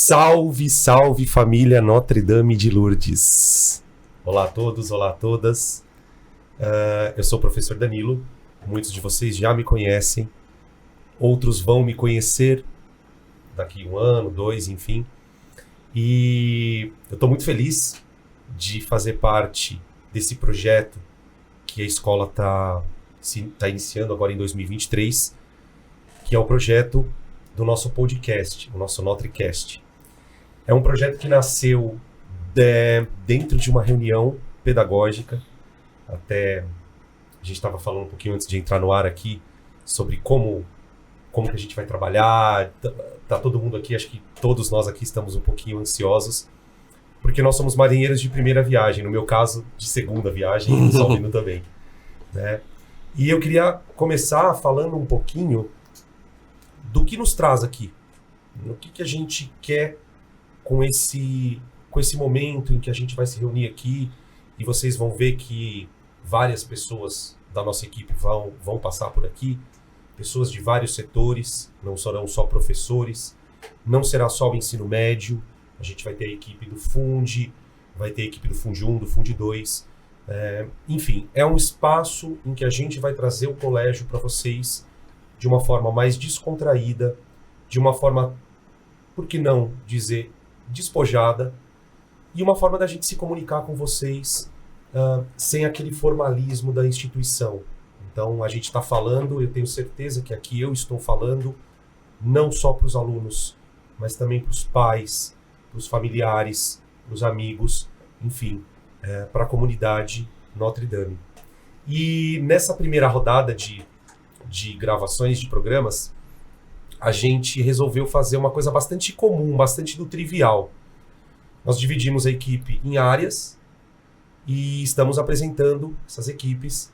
Salve, salve família Notre Dame de Lourdes. Olá a todos, olá a todas. Eu sou o professor Danilo. Muitos de vocês já me conhecem. Outros vão me conhecer daqui 1 ano, 2, enfim. E eu estou muito feliz de fazer parte desse projeto que a escola está iniciando agora em 2023, que é o projeto do nosso podcast, o nosso NotreCast. É um projeto que nasceu dentro de uma reunião pedagógica. Até a gente estava falando um pouquinho antes de entrar no ar aqui sobre como que a gente vai trabalhar. Tá todo mundo aqui, acho que todos nós aqui estamos um pouquinho ansiosos, porque nós somos marinheiros de primeira viagem, no meu caso, de segunda viagem, e o Salvino também, né? E eu queria começar falando um pouquinho do que nos traz aqui, o que a gente quer com esse momento em que a gente vai se reunir aqui, e vocês vão ver que várias pessoas da nossa equipe vão passar por aqui, pessoas de vários setores, não serão só professores, não será só o ensino médio, a gente vai ter a equipe do Fund, vai ter a equipe do Fund 1, do Fund 2, enfim, é um espaço em que a gente vai trazer o colégio para vocês de uma forma mais descontraída, de uma forma, por que não dizer, despojada, e uma forma da gente se comunicar com vocês sem aquele formalismo da instituição. Então, a gente está falando, eu tenho certeza que aqui eu estou falando, não só para os alunos, mas também para os pais, para os familiares, para os amigos, enfim, para a comunidade Notre Dame. E nessa primeira rodada de gravações de programas, a gente resolveu fazer uma coisa bastante comum, bastante do trivial. Nós dividimos a equipe em áreas e estamos apresentando essas equipes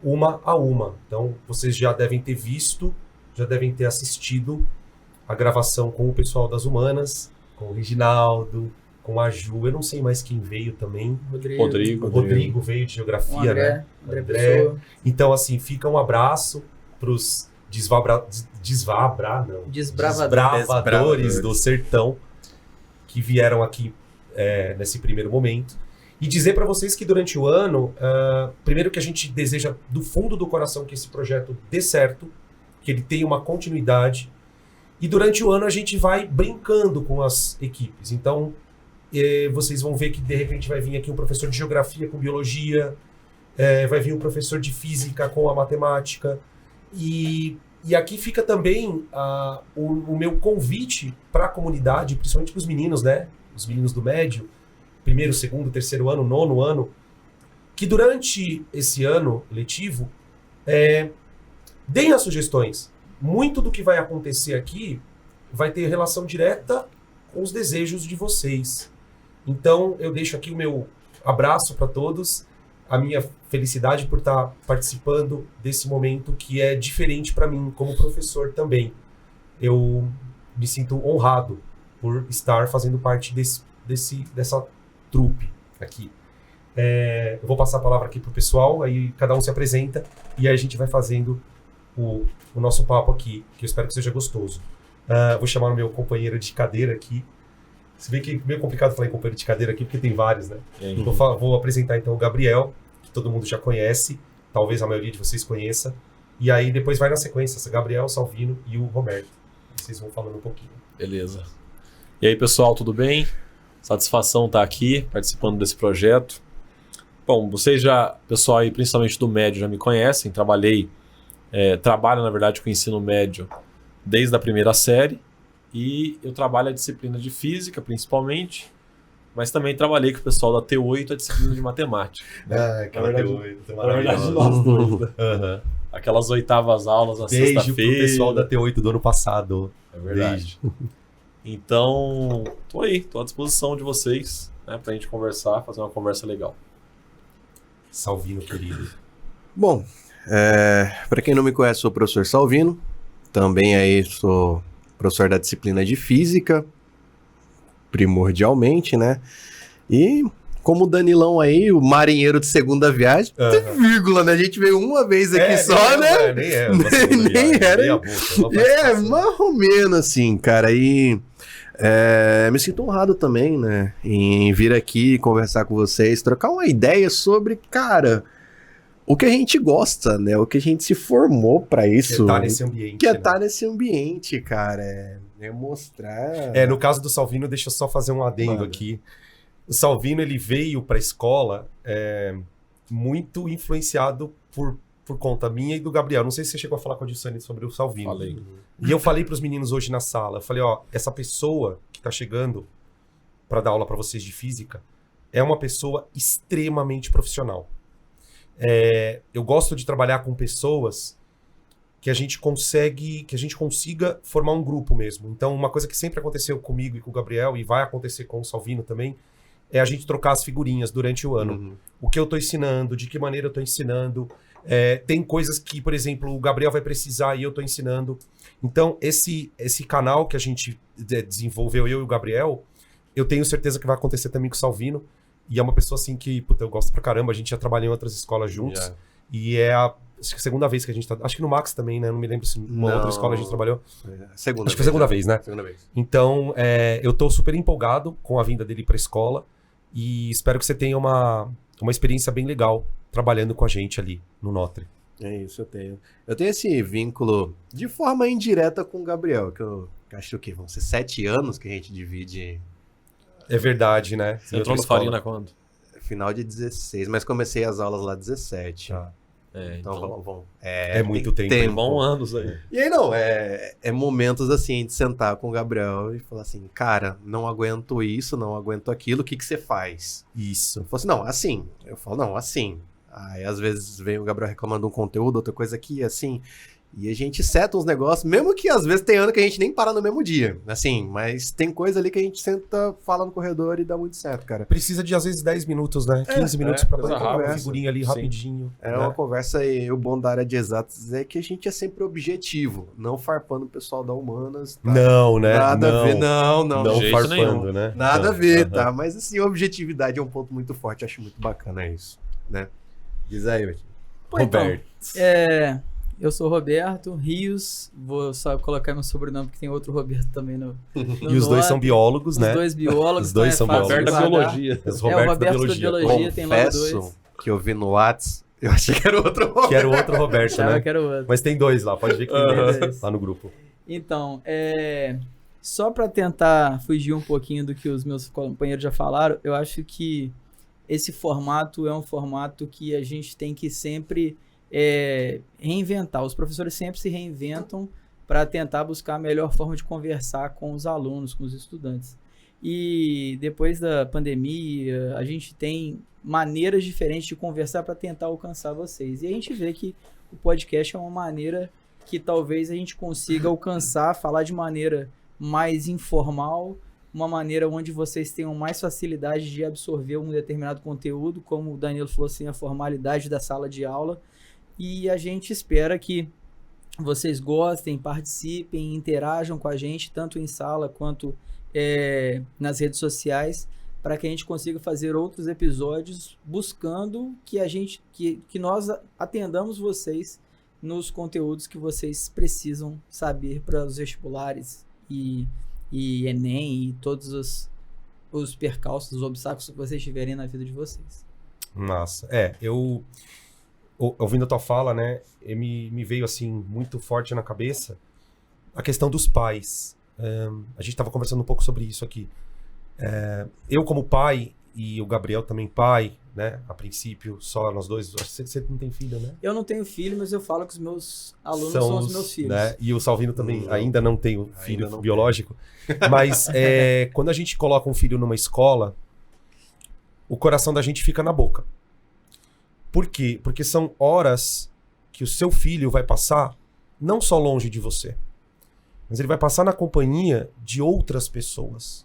uma a uma. Então, vocês já devem ter visto, já devem ter assistido a gravação com o pessoal das humanas, com o Reginaldo, com a Ju, eu não sei mais quem veio também. Rodrigo veio de geografia, né? André. Então, assim, fica um abraço para os desbravadores do sertão que vieram aqui nesse primeiro momento. E dizer para vocês que durante o ano, primeiro que a gente deseja do fundo do coração que esse projeto dê certo, que ele tenha uma continuidade. E durante o ano a gente vai brincando com as equipes. Então, vocês vão ver que de repente vai vir aqui um professor de geografia com biologia, vai vir um professor de física com a matemática. E aqui fica também o meu convite para a comunidade, principalmente para os meninos, né? Os meninos do médio, 1º, 2º, 3º ano, 9º ano, que durante esse ano letivo, deem as sugestões. Muito do que vai acontecer aqui vai ter relação direta com os desejos de vocês. Então, eu deixo aqui o meu abraço para todos, a minha felicidade por estar participando desse momento que é diferente para mim como professor também. Eu me sinto honrado por estar fazendo parte dessa trupe aqui. Eu vou passar a palavra aqui pro pessoal, aí cada um se apresenta e aí a gente vai fazendo o nosso papo aqui, que eu espero que seja gostoso. Vou chamar o meu companheiro de cadeira aqui. Se bem que é meio complicado falar em companheiro de cadeira aqui, porque tem vários, né? Vou apresentar então o Gabriel, que todo mundo já conhece, talvez a maioria de vocês conheça, e aí depois vai na sequência, Gabriel, Salvino e o Roberto. Vocês vão falando um pouquinho. Beleza. E aí, pessoal, tudo bem? Satisfação estar aqui, participando desse projeto. Bom, vocês já, pessoal aí, principalmente do médio, já me conhecem. Trabalho, na verdade, com o ensino médio desde a primeira série. E eu trabalho a disciplina de física, principalmente. Mas também trabalhei com o pessoal da T8, a disciplina de matemática. Aquela T8, na verdade, nós dois, né? Uhum. Aquelas 8º aulas na sexta-feira. Beijo pro pessoal da T8 do ano passado. É verdade. Beijo. Então, tô à disposição de vocês, né, pra gente conversar, fazer uma conversa legal. Salvino, querido. Bom, para quem não me conhece, sou o professor Salvino, também aí sou professor da disciplina de física, primordialmente, né? E como o Danilão aí, o marinheiro de segunda viagem, vírgula, né? A gente veio uma vez aqui só, né? Nem era. Mais ou menos assim, cara. E Me sinto honrado também, né, em vir aqui conversar com vocês, trocar uma ideia sobre, cara, o que a gente gosta, né, o que a gente se formou pra isso. Que é tá nesse ambiente. Que é né? tá nesse ambiente, cara, é mostrar... No caso do Salvino, deixa eu só fazer um adendo Manda. aqui. O Salvino, ele veio pra escola muito influenciado por conta minha e do Gabriel. Não sei se você chegou a falar com a Dilsane sobre o Salvino. Falei. E eu falei pros meninos hoje na sala, eu falei, ó, essa pessoa que tá chegando pra dar aula pra vocês de física é uma pessoa extremamente profissional. Eu gosto de trabalhar com pessoas que a gente consiga formar um grupo mesmo. Então, uma coisa que sempre aconteceu comigo e com o Gabriel, e vai acontecer com o Salvino também, é a gente trocar as figurinhas durante o ano. Uhum. O que eu tô ensinando, de que maneira eu tô ensinando. Tem coisas que, por exemplo, o Gabriel vai precisar e eu tô ensinando. Então, esse canal que a gente desenvolveu, eu e o Gabriel, eu tenho certeza que vai acontecer também com o Salvino. E é uma pessoa assim que, puta, eu gosto pra caramba. A gente já trabalhou em outras escolas juntos. Já. E é a segunda vez que a gente tá... Acho que no Max também, né? Não me lembro se numa Não. outra escola a gente trabalhou. Segunda Acho que foi a segunda vez, né? Segunda vez. Então, eu tô super empolgado com a vinda dele pra escola. E espero que você tenha uma experiência bem legal trabalhando com a gente ali no Notre. É isso, eu tenho. Eu tenho esse vínculo de forma indireta com o Gabriel, que eu acho que vão ser 7 anos que a gente divide É verdade, né? Você entrou no Farina quando? final de 16, mas comecei as aulas lá 17. Tá. Então vamos. É muito tem tempo. Bom anos aí. E aí não, é momentos assim de sentar com o Gabriel e falar assim, cara, não aguento isso, não aguento aquilo, o que você faz? Isso. Eu falo assim, não, assim. Eu falo, não, assim. Aí às vezes vem o Gabriel reclamando um conteúdo, outra coisa aqui, assim. E a gente seta uns negócios, mesmo que às vezes tem ano que a gente nem para no mesmo dia, assim, mas tem coisa ali que a gente senta, fala no corredor e dá muito certo, cara. Precisa de às vezes 10 minutos, né? 15 minutos pra coisa bater uma rápida. figurinha ali Sim. rapidinho. É né? uma conversa e o bom da área de exatas é que a gente é sempre objetivo, não farpando o pessoal da Humanas. Tá? Não, né? Nada não. a ver, não. Não De jeito farpando, nenhum. né? Nada a Não. ver, Aham. tá? Mas assim, objetividade é um ponto muito forte, acho muito bacana isso, né? Diz aí, Betinho. Pô, então, Roberto. eu sou Roberto Rios, vou só colocar meu sobrenome porque tem outro Roberto também no E os dois são nome. biólogos, Os né? dois biólogos, Os dois então são é fácil Roberto de da guardar. Biologia. Os o Roberto da Biologia tem logo Confesso dois. que eu vi no Whats, eu achei que era outro Roberto. Que era o outro Roberto, Achava né? que era o outro. Mas tem dois lá, pode ver que tem Aham. dois lá no grupo. Então, só para tentar fugir um pouquinho do que os meus companheiros já falaram, eu acho que esse formato é um formato que a gente tem que sempre reinventar. Os professores sempre se reinventam para tentar buscar a melhor forma de conversar com os alunos, com os estudantes. E depois da pandemia, a gente tem maneiras diferentes de conversar para tentar alcançar vocês. E a gente vê que o podcast é uma maneira que talvez a gente consiga alcançar, falar de maneira mais informal, uma maneira onde vocês tenham mais facilidade de absorver um determinado conteúdo, como o Danilo falou assim, a formalidade da sala de aula. E a gente espera que vocês gostem, participem, interajam com a gente, tanto em sala quanto nas redes sociais, para que a gente consiga fazer outros episódios buscando que nós atendamos vocês nos conteúdos que vocês precisam saber para os vestibulares e Enem e todos os percalços, os obstáculos que vocês tiverem na vida de vocês. Massa. Eu ouvindo a tua fala, né, me veio assim muito forte na cabeça a questão dos pais. A gente estava conversando um pouco sobre isso aqui. Eu como pai e o Gabriel também pai, né, a princípio só nós dois. Acho que você não tem filho, né? Eu não tenho filho, mas eu falo que os meus alunos são os meus filhos. Né? E o Salvino também Não. ainda não tem o filho Ainda não biológico. Mas quando a gente coloca um filho numa escola, o coração da gente fica na boca. Por quê? Porque são horas que o seu filho vai passar não só longe de você, mas ele vai passar na companhia de outras pessoas.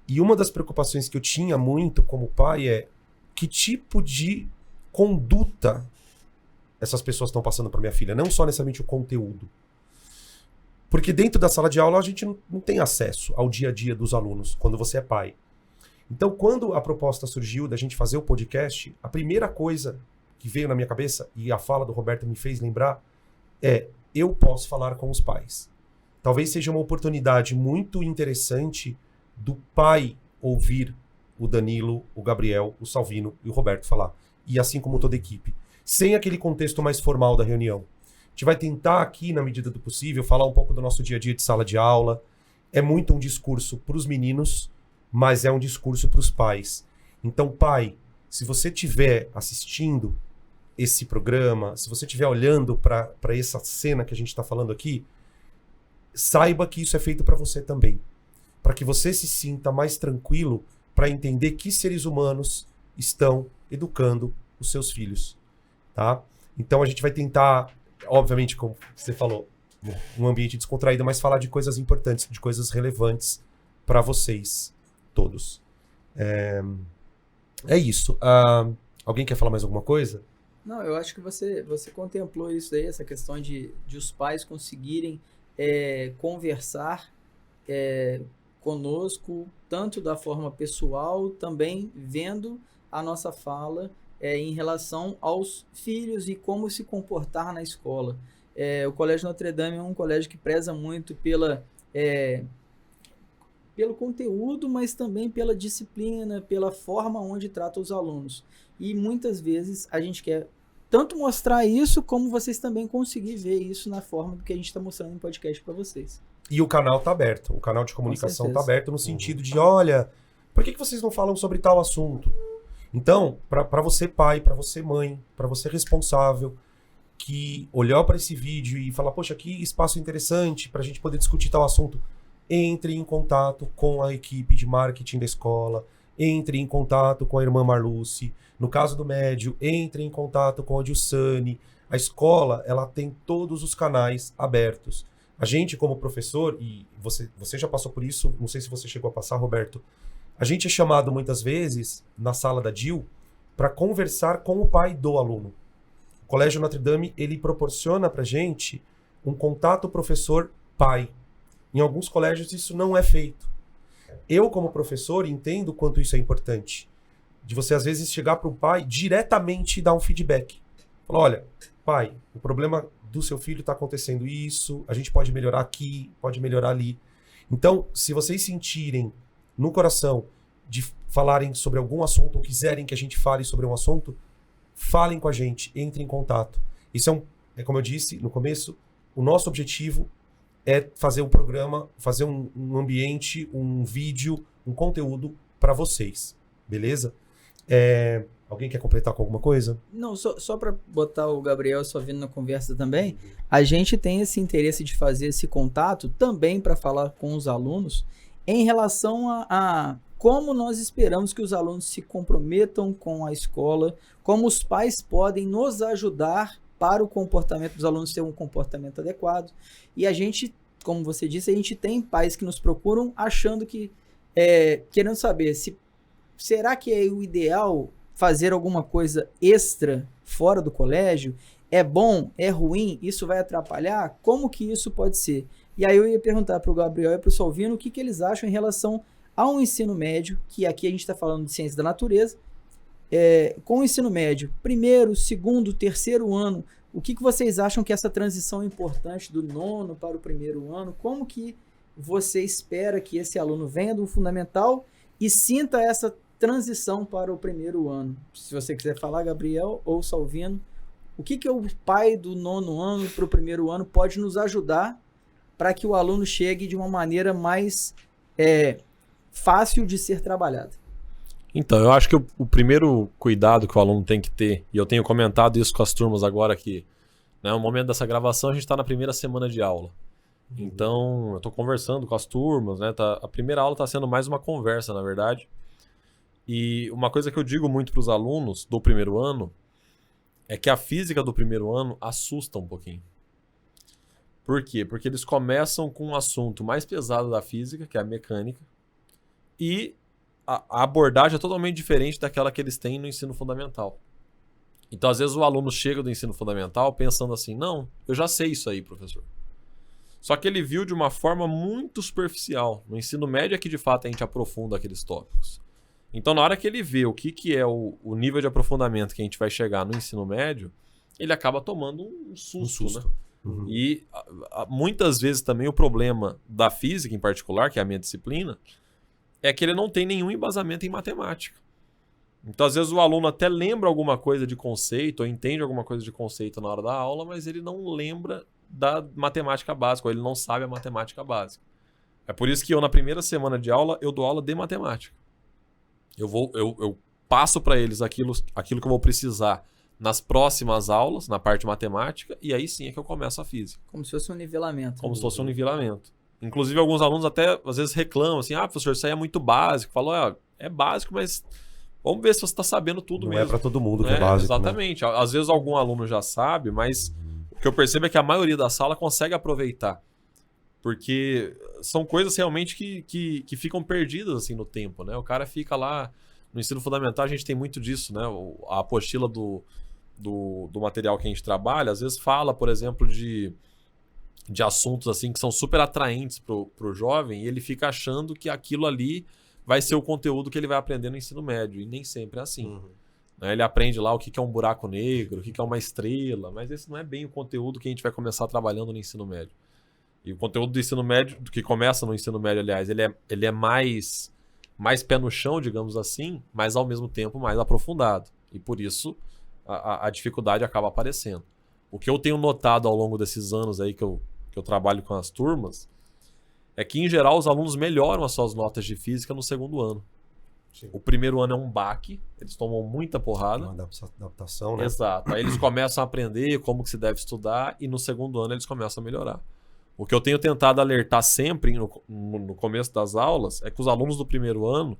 E uma das preocupações que eu tinha muito como pai é que tipo de conduta essas pessoas estão passando para minha filha, não só necessariamente o conteúdo. Porque dentro da sala de aula a gente não tem acesso ao dia a dia dos alunos quando você é pai. Então, quando a proposta surgiu da gente fazer o podcast, a primeira coisa que veio na minha cabeça, e a fala do Roberto me fez lembrar, eu posso falar com os pais. talvez seja uma oportunidade muito interessante do pai ouvir o Danilo, o Gabriel, o Salvino e o Roberto falar. E assim como toda a equipe. Sem aquele contexto mais formal da reunião. A gente vai tentar aqui, na medida do possível, falar um pouco do nosso dia a dia de sala de aula. É muito um discurso para os meninos, mas é um discurso para os pais. Então, pai, se você estiver assistindo esse programa, se você estiver olhando para essa cena que a gente está falando aqui, saiba que isso é feito para você também. Para que você se sinta mais tranquilo para entender que seres humanos estão educando os seus filhos. Tá? Então a gente vai tentar, obviamente, como você falou, um ambiente descontraído, mas falar de coisas importantes, de coisas relevantes para vocês todos. É isso. Alguém quer falar mais alguma coisa? Não, eu acho que você contemplou isso aí, essa questão de os pais conseguirem conversar conosco, tanto da forma pessoal, também vendo a nossa fala em relação aos filhos e como se comportar na escola. O Colégio Notre Dame é um colégio que preza muito pelo conteúdo, mas também pela disciplina, pela forma onde trata os alunos. E muitas vezes a gente quer tanto mostrar isso, como vocês também conseguir ver isso na forma que a gente está mostrando no podcast para vocês. E o canal está aberto, o canal de comunicação está aberto no sentido de, olha, por que vocês não falam sobre tal assunto? Então, para você pai, para você mãe, para você responsável, que olhar para esse vídeo e falar, poxa, que espaço interessante para a gente poder discutir tal assunto, entre em contato com a equipe de marketing da escola, entre em contato com a irmã Marluce. No caso do médio, entre em contato com a Dilsane. A escola, ela tem todos os canais abertos. A gente, como professor, e você já passou por isso, não sei se você chegou a passar, Roberto, a gente é chamado muitas vezes, na sala da Dil, para conversar com o pai do aluno. O Colégio Notre Dame, ele proporciona para a gente um contato professor-pai. Em alguns colégios isso não é feito. Eu, como professor, entendo quanto isso é importante. De você, às vezes, chegar para o pai diretamente e dar um feedback. Falar, olha, pai, o problema do seu filho está acontecendo isso, a gente pode melhorar aqui, pode melhorar ali. Então, se vocês sentirem no coração de falarem sobre algum assunto ou quiserem que a gente fale sobre um assunto, falem com a gente, entrem em contato. Isso é como eu disse no começo, o nosso objetivo é fazer um programa, fazer um ambiente, um vídeo, um conteúdo para vocês, beleza? Alguém quer completar com alguma coisa? Não, só para botar o Gabriel só vindo na conversa também, a gente tem esse interesse de fazer esse contato também para falar com os alunos em relação a como nós esperamos que os alunos se comprometam com a escola, como os pais podem nos ajudar para o comportamento dos alunos ter um comportamento adequado. E a gente, como você disse, a gente tem pais que nos procuram achando que, querendo saber será que é o ideal fazer alguma coisa extra fora do colégio? É bom? É ruim? Isso vai atrapalhar? Como que isso pode ser? E aí eu ia perguntar para o Gabriel e para o Salvino o que eles acham em relação ao ensino médio, que aqui a gente está falando de ciência da natureza, com o ensino médio, primeiro, segundo, terceiro ano, o que vocês acham que essa transição é importante do nono para o primeiro ano? Como que você espera que esse aluno venha do fundamental e sinta essa transição para o primeiro ano? Se você quiser falar, Gabriel ou Salvino, o que o pai do nono ano para o primeiro ano pode nos ajudar para que o aluno chegue de uma maneira mais fácil de ser trabalhada? Então, eu acho que o primeiro cuidado que o aluno tem que ter, e eu tenho comentado isso com as turmas agora que, né, no momento dessa gravação, a gente está na primeira semana de aula. Então, eu estou conversando com as turmas, né? A primeira aula está sendo mais uma conversa, na verdade. E uma coisa que eu digo muito para os alunos do primeiro ano é que a física do primeiro ano assusta um pouquinho. Por quê? Porque eles começam com um assunto mais pesado da física, que é a mecânica, e a abordagem é totalmente diferente daquela que eles têm no ensino fundamental. Então, às vezes, o aluno chega do ensino fundamental pensando assim, não, eu já sei isso aí, professor. Só que ele viu de uma forma muito superficial. No ensino médio é que, de fato, a gente aprofunda aqueles tópicos. Então, na hora que ele vê o que é o nível de aprofundamento que a gente vai chegar no ensino médio, ele acaba tomando um susto. Né? Uhum. E muitas vezes também o problema da física em particular, que é a minha disciplina, é que ele não tem nenhum embasamento em matemática. Então, às vezes, o aluno até lembra alguma coisa de conceito, ou entende alguma coisa de conceito na hora da aula, mas ele não lembra da matemática básica, ou ele não sabe a matemática básica. É por isso que eu, na primeira semana de aula, eu dou aula de matemática. Eu passo para eles aquilo que eu vou precisar nas próximas aulas, na parte matemática, e aí sim é que eu começo a física. Como se fosse um nivelamento. Como se fosse um nivelamento. Inclusive, alguns alunos até, às vezes, reclamam assim, professor, isso aí é muito básico. Falam, é básico, mas vamos ver se você está sabendo tudo Não mesmo. é para todo mundo que é básico. Exatamente. Né? Às vezes algum aluno já sabe, mas o que eu percebo é que a maioria da sala consegue aproveitar. Porque são coisas realmente que ficam perdidas assim, no tempo. Né? O cara fica lá no ensino fundamental, a gente tem muito disso. Né? A apostila do material que a gente trabalha, às vezes fala, por exemplo, de assuntos assim que são super atraentes pro jovem, e ele fica achando que aquilo ali vai ser o conteúdo que ele vai aprender no ensino médio, e nem sempre é assim. Uhum. Né? Ele aprende lá o que é um buraco negro, o que é uma estrela, mas esse não é bem o conteúdo que a gente vai começar trabalhando no ensino médio. E o conteúdo do ensino médio, que começa no ensino médio, aliás, ele é mais pé no chão, digamos assim, mas ao mesmo tempo mais aprofundado. E por isso a dificuldade acaba aparecendo. O que eu tenho notado ao longo desses anos aí que eu trabalho com as turmas é que, em geral, os alunos melhoram as suas notas de física no segundo ano. Sim. O primeiro ano é um baque, eles tomam muita porrada. Uma adaptação, né? Exato. Aí eles começam a aprender como que se deve estudar, e no segundo ano eles começam a melhorar. O que eu tenho tentado alertar sempre no começo das aulas é que os alunos do primeiro ano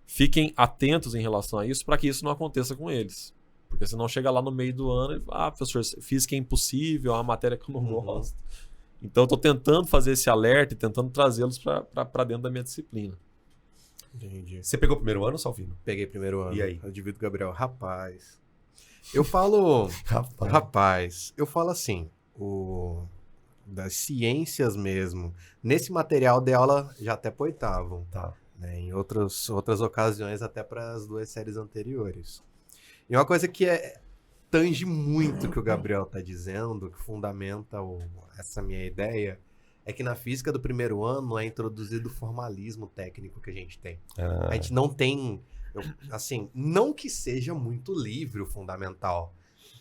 fiquem atentos em relação a isso, para que isso não aconteça com eles. Porque senão chega lá no meio do ano e professor, física é impossível, é uma matéria que eu não gosto. Então eu estou tentando fazer esse alerta e tentando trazê-los para dentro da minha disciplina. Entendi. Você pegou o primeiro ano, Salvino? Peguei primeiro ano. E aí? Eu divido o Gabriel. Rapaz. Eu falo... Rapaz, eu falo assim, das ciências mesmo. Nesse material de aula já até pro oitavo. Tá. Né? Em outras ocasiões até para as 2 séries anteriores. E uma coisa que tange muito o que o Gabriel tá dizendo, que fundamenta essa minha ideia, é que na física do primeiro ano é introduzido o formalismo técnico que a gente tem. A gente não tem, assim, não que seja muito livre o fundamental,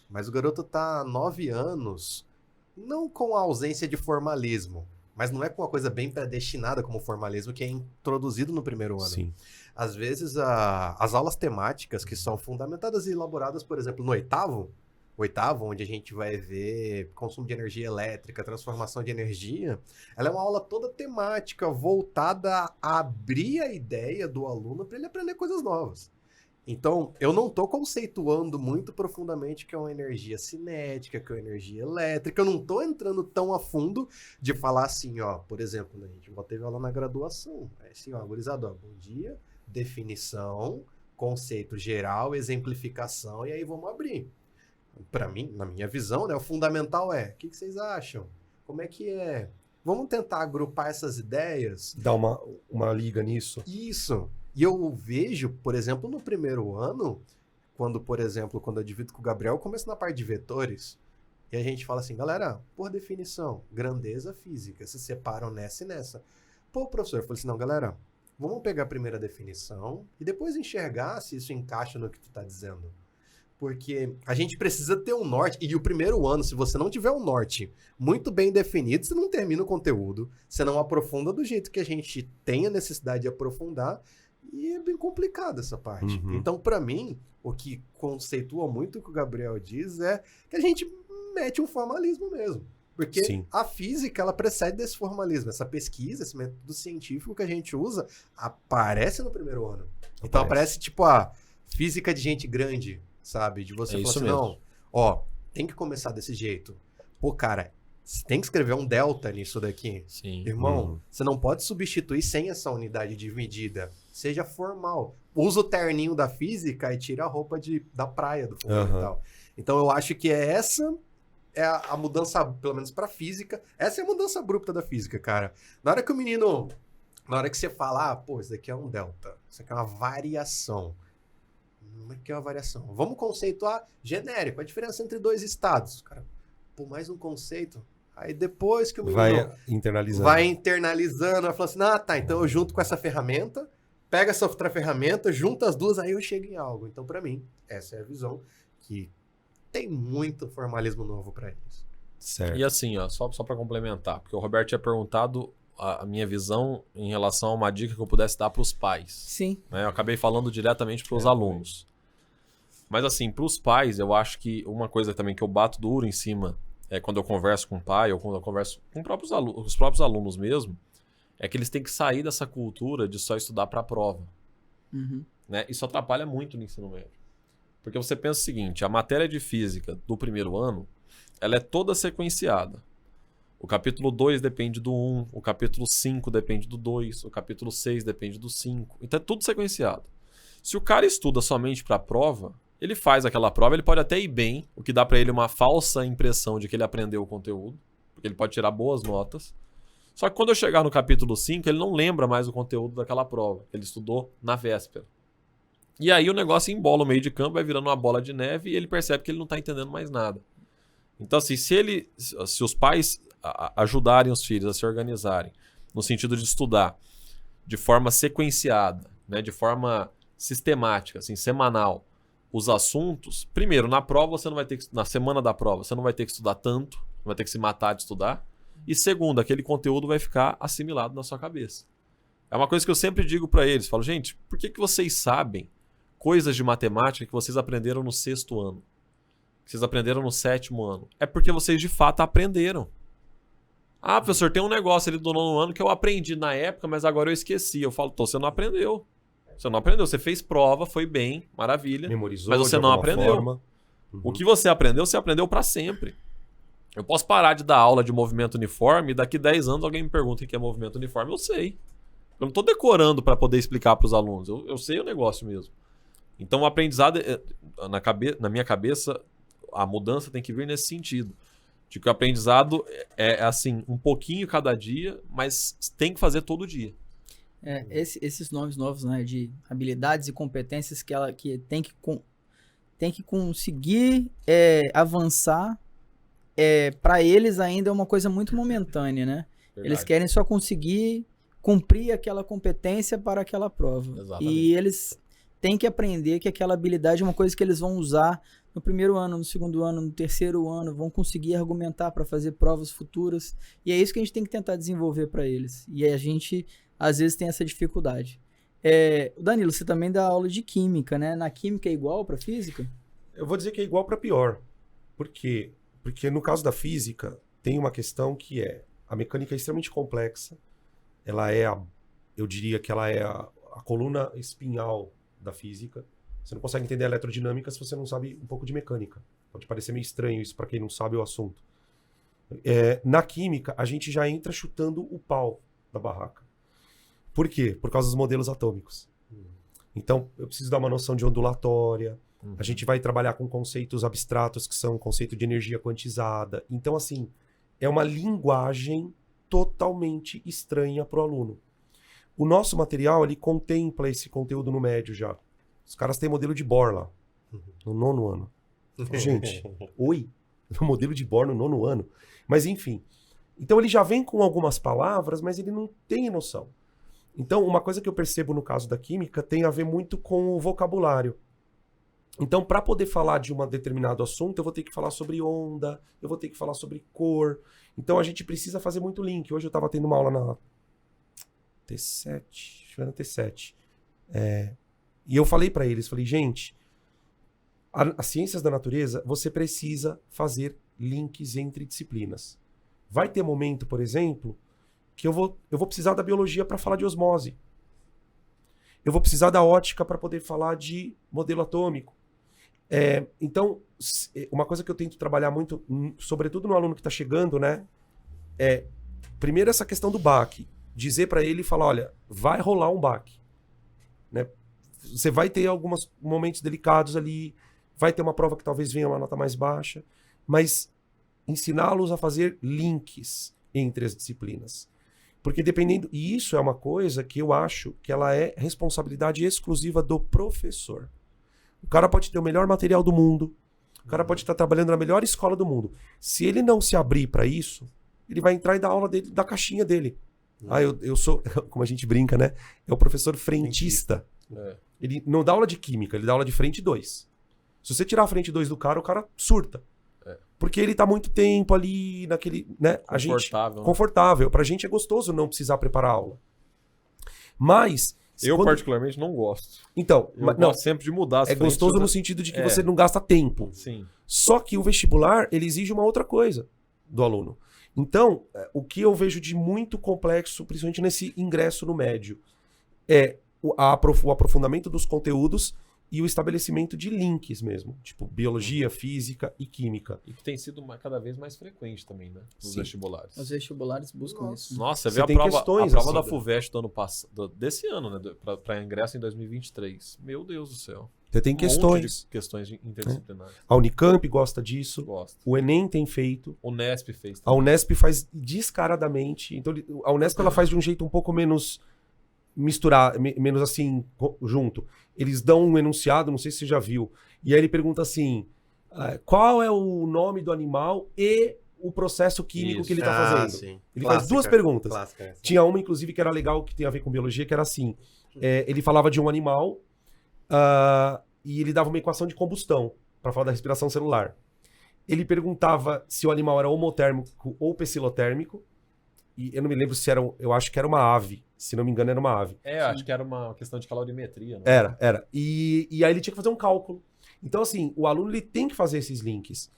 mas o garoto tá há 9 anos, não com a ausência de formalismo, mas não é com uma coisa bem predestinada como o formalismo que é introduzido no primeiro ano. Sim. Às vezes, as aulas temáticas que são fundamentadas e elaboradas, por exemplo, no oitavo, onde a gente vai ver consumo de energia elétrica, transformação de energia, ela é uma aula toda temática, voltada a abrir a ideia do aluno para ele aprender coisas novas. Então, eu não estou conceituando muito profundamente que é uma energia cinética, que é uma energia elétrica, eu não estou entrando tão a fundo de falar assim, por exemplo, né, a gente teve aula na graduação, assim, gurizada, bom dia, definição, conceito geral, exemplificação, e aí vamos abrir. Para mim, na minha visão, né, o fundamental o que vocês acham? Como é que é? Vamos tentar agrupar essas ideias. Dar uma liga nisso. Isso. E eu vejo, por exemplo, no primeiro ano, quando eu divido com o Gabriel, eu começo na parte de vetores, e a gente fala assim, galera, por definição, grandeza física, se separam nessa e nessa. Pô, professor, eu falei assim, não, galera, vamos pegar a primeira definição e depois enxergar se isso encaixa no que tu tá dizendo. Porque a gente precisa ter um norte, e o primeiro ano, se você não tiver um norte muito bem definido, você não termina o conteúdo, você não aprofunda do jeito que a gente tem a necessidade de aprofundar, e é bem complicado essa parte. Uhum. Então, para mim, o que conceitua muito o que o Gabriel diz é que a gente mete um formalismo mesmo. Porque Sim. a física, ela precede desse formalismo. Essa pesquisa, esse método científico que a gente usa, aparece no primeiro ano. Então aparece tipo a física de gente grande, sabe? De você falar assim, mesmo. não, tem que começar desse jeito. Pô, cara, você tem que escrever um delta nisso daqui. Sim. Irmão, você não pode substituir sem essa unidade de medida. Seja formal. Usa o terninho da física e tira a roupa da praia do fundamental. Então eu acho que essa é a mudança, pelo menos pra física, essa é a mudança abrupta da física, cara. Na hora que você fala, pô, isso daqui é um delta, isso aqui é uma variação. Como é que é uma variação? Vamos conceituar genérico, a diferença entre 2 estados. Cara, pô, mais um conceito. Aí depois que o menino Vai internalizando. vai internalizando, vai falando assim, ah, tá, então eu junto com essa ferramenta, pega essa outra ferramenta, junta as duas, aí eu chego em algo. Então, pra mim, essa é a visão que tem muito formalismo novo pra eles. Certo. E assim, ó, só para complementar, porque o Roberto tinha perguntado a minha visão em relação a uma dica que eu pudesse dar para os pais. Sim. Né? Eu acabei falando diretamente para os alunos. Mas assim, para os pais, eu acho que uma coisa também que eu bato duro em cima é quando eu converso com o pai ou quando eu converso com os próprios alunos mesmo, é que eles têm que sair dessa cultura de só estudar para a prova. Uhum. Né? Isso atrapalha muito no ensino médio. Porque você pensa o seguinte, a matéria de física do primeiro ano, ela é toda sequenciada. O capítulo 2 depende do 1, o capítulo 5 depende do 2, o capítulo 6 depende do 5. Então é tudo sequenciado. Se o cara estuda somente para a prova, ele faz aquela prova, ele pode até ir bem, o que dá para ele uma falsa impressão de que ele aprendeu o conteúdo, porque ele pode tirar boas notas. Só que quando eu chegar no capítulo 5, ele não lembra mais o conteúdo daquela prova, que ele estudou na véspera. E aí o negócio embola o meio de campo, vai virando uma bola de neve e ele percebe que ele não está entendendo mais nada. Então assim, se os pais ajudarem os filhos a se organizarem, no sentido de estudar de forma sequenciada, né, de forma sistemática, assim, semanal, os assuntos, primeiro, na prova você não vai ter que, na semana da prova, você não vai ter que estudar tanto, vai ter que se matar de estudar. E segundo, aquele conteúdo vai ficar assimilado na sua cabeça. É uma coisa que eu sempre digo para eles, falo, gente, por que vocês sabem coisas de matemática que vocês aprenderam no 6º ano? Que vocês aprenderam no 7º ano? É porque vocês de fato aprenderam. Ah, professor, tem um negócio ali do 9º ano que eu aprendi na época, mas agora eu esqueci. Eu falo, você não aprendeu. Você não aprendeu. Você fez prova, foi bem, maravilha. Memorizou, mas você não aprendeu. Forma. Uhum. O que você aprendeu para sempre. Eu posso parar de dar aula de movimento uniforme e daqui 10 anos alguém me pergunta o que é movimento uniforme. Eu sei. Eu não estou decorando para poder explicar para os alunos. Eu sei o negócio mesmo. Então o aprendizado, na minha cabeça, a mudança tem que vir nesse sentido. De que o aprendizado é assim, um pouquinho cada dia, mas tem que fazer todo dia. Esses nomes novos, né, de habilidades e competências que tem que conseguir avançar, para eles ainda é uma coisa muito momentânea, né? Verdade. Eles querem só conseguir cumprir aquela competência para aquela prova. Exatamente. E eles têm que aprender que aquela habilidade é uma coisa que eles vão usar no primeiro ano, no segundo ano, no terceiro ano, vão conseguir argumentar para fazer provas futuras. E é isso que a gente tem que tentar desenvolver para eles. E a gente, às vezes, tem essa dificuldade. Danilo, você também dá aula de química, né? Na química é igual para física? Eu vou dizer que é igual para pior. Por quê? Porque no caso da física, tem uma questão que a mecânica é extremamente complexa. Ela eu diria que ela é a coluna espinhal da física. Você não consegue entender a eletrodinâmica se você não sabe um pouco de mecânica. Pode parecer meio estranho isso para quem não sabe o assunto. Na química, a gente já entra chutando o pau da barraca. Por quê? Por causa dos modelos atômicos. Então, eu preciso dar uma noção de ondulatória. A gente vai trabalhar com conceitos abstratos, que são o conceito de energia quantizada. Então, assim, é uma linguagem totalmente estranha para o aluno. O nosso material, ele contempla esse conteúdo no médio já. Os caras têm modelo de Bohr lá, no 9º ano. Gente, oi? Modelo de Bohr no 9º ano? Mas, enfim. Então, ele já vem com algumas palavras, mas ele não tem noção. Então, uma coisa que eu percebo no caso da química tem a ver muito com o vocabulário. Então, para poder falar de um determinado assunto, eu vou ter que falar sobre onda, eu vou ter que falar sobre cor. Então, a gente precisa fazer muito link. Hoje eu estava tendo uma aula na T7, acho que era na T7. E eu falei para eles, gente, as ciências da natureza, você precisa fazer links entre disciplinas. Vai ter momento, por exemplo, que eu vou precisar da biologia para falar de osmose. Eu vou precisar da ótica para poder falar de modelo atômico. Então, uma coisa que eu tento trabalhar muito, sobretudo no aluno que está chegando, né? Primeiro essa questão do baque. Dizer para ele e falar, olha, vai rolar um baque. Né? Você vai ter alguns momentos delicados ali, vai ter uma prova que talvez venha uma nota mais baixa, mas ensiná-los a fazer links entre as disciplinas. Porque dependendo... E isso é uma coisa que eu acho que ela é responsabilidade exclusiva do professor. O cara pode ter o melhor material do mundo, o cara pode estar trabalhando na melhor escola do mundo. Se ele não se abrir para isso, ele vai entrar e dar aula dele, da caixinha dele. Eu sou, como a gente brinca, né? É o professor frentista. Ele não dá aula de química, ele dá aula de frente 2. Se você tirar a frente 2 do cara, o cara surta. Porque ele tá muito tempo ali naquele, né? Confortável. Confortável. Pra gente é gostoso não precisar preparar a aula. Mas... Eu particularmente não gosto. Então, eu gosto sempre de mudar as frentes. É gostoso no sentido de que você não gasta tempo. Sim. Só que o vestibular, ele exige uma outra coisa do aluno. Então, o que eu vejo de muito complexo, principalmente nesse ingresso no médio, é o aprofundamento dos conteúdos e o estabelecimento de links mesmo. Tipo, biologia, física e química. E que tem sido cada vez mais frequente também, né? Nos vestibulares. Os vestibulares buscam isso. Nossa, você vê a prova assim, da FUVEST do ano passado, desse ano, né? Para ingresso em 2023. Meu Deus do céu. Você tem questões. De questões interdisciplinares. A Unicamp gosta disso. Gosta. O Enem tem feito. O Unesp fez também. A Unesp faz descaradamente. Então, a Unesp ela faz de um jeito um pouco menos menos assim, junto. Eles dão um enunciado, não sei se você já viu. E aí ele pergunta assim, qual é o nome do animal e o processo químico que ele está fazendo. Sim. Ele faz duas perguntas. Clássica. Tinha uma, inclusive, que era legal, que tem a ver com biologia, que era assim. Ele falava de um animal e ele dava uma equação de combustão para falar da respiração celular. Ele perguntava se o animal era homotérmico ou pecilotérmico. E eu não me lembro se era, eu acho que era uma ave. Se não me engano, era uma ave. Acho que era uma questão de calorimetria. Né? Era. E aí ele tinha que fazer um cálculo. Então, assim, o aluno ele tem que fazer esses links.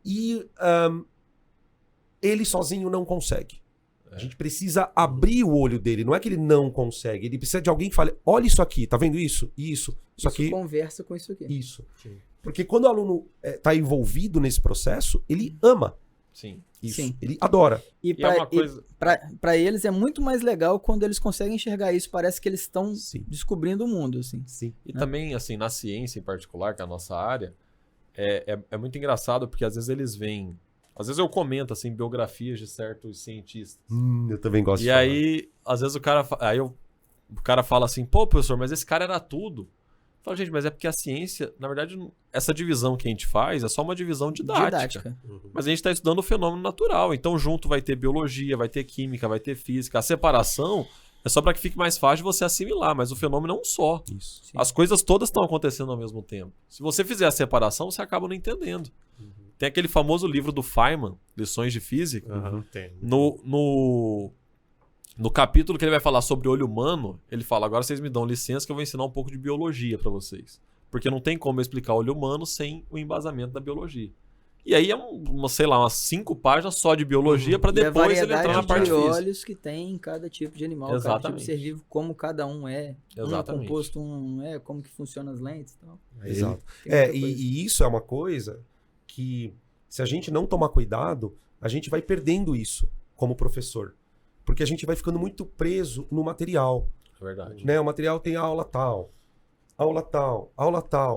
E ele sozinho não consegue. A gente precisa abrir o olho dele. Não é que ele não consegue. Ele precisa de alguém que fale, olha isso aqui, tá vendo isso? Isso aqui. Conversa com isso aqui. Isso. Sim. Porque quando o aluno tá envolvido nesse processo, ele ama. Sim. Isso. Sim. Ele adora. E para eles é muito mais legal quando eles conseguem enxergar isso. Parece que eles estão descobrindo o mundo, assim. Sim. E também, assim, na ciência em particular, que é a nossa área, é muito engraçado porque às vezes eles veem... Às vezes eu comento, assim, biografias de certos cientistas. Eu também gosto de falar. E aí, às vezes o cara fala assim, pô, professor, mas esse cara era tudo. Eu falo, gente, mas é porque a ciência, na verdade, essa divisão que a gente faz é só uma divisão didática. Mas a gente está estudando o fenômeno natural. Então, junto vai ter biologia, vai ter química, vai ter física. A separação é só para que fique mais fácil de você assimilar, mas o fenômeno é um só. Isso. As coisas todas estão acontecendo ao mesmo tempo. Se você fizer a separação, você acaba não entendendo. Tem aquele famoso livro do Feynman, Lições de Física. Tem. No capítulo que ele vai falar sobre o olho humano, ele fala, agora vocês me dão licença que eu vou ensinar um pouco de biologia para vocês. Porque não tem como eu explicar o olho humano sem o embasamento da biologia. E aí é umas 5 páginas só de biologia para depois ele entrar na parte física. Olhos que tem em cada tipo de animal, Exatamente. cada tipo de ser vivo, como cada um é. Exatamente. Um é composto, um é, como que funcionam as lentes e tal. Exato. E isso é uma coisa que, se a gente não tomar cuidado, a gente vai perdendo isso como professor. Porque a gente vai ficando muito preso no material. É verdade. Né? O material tem aula tal,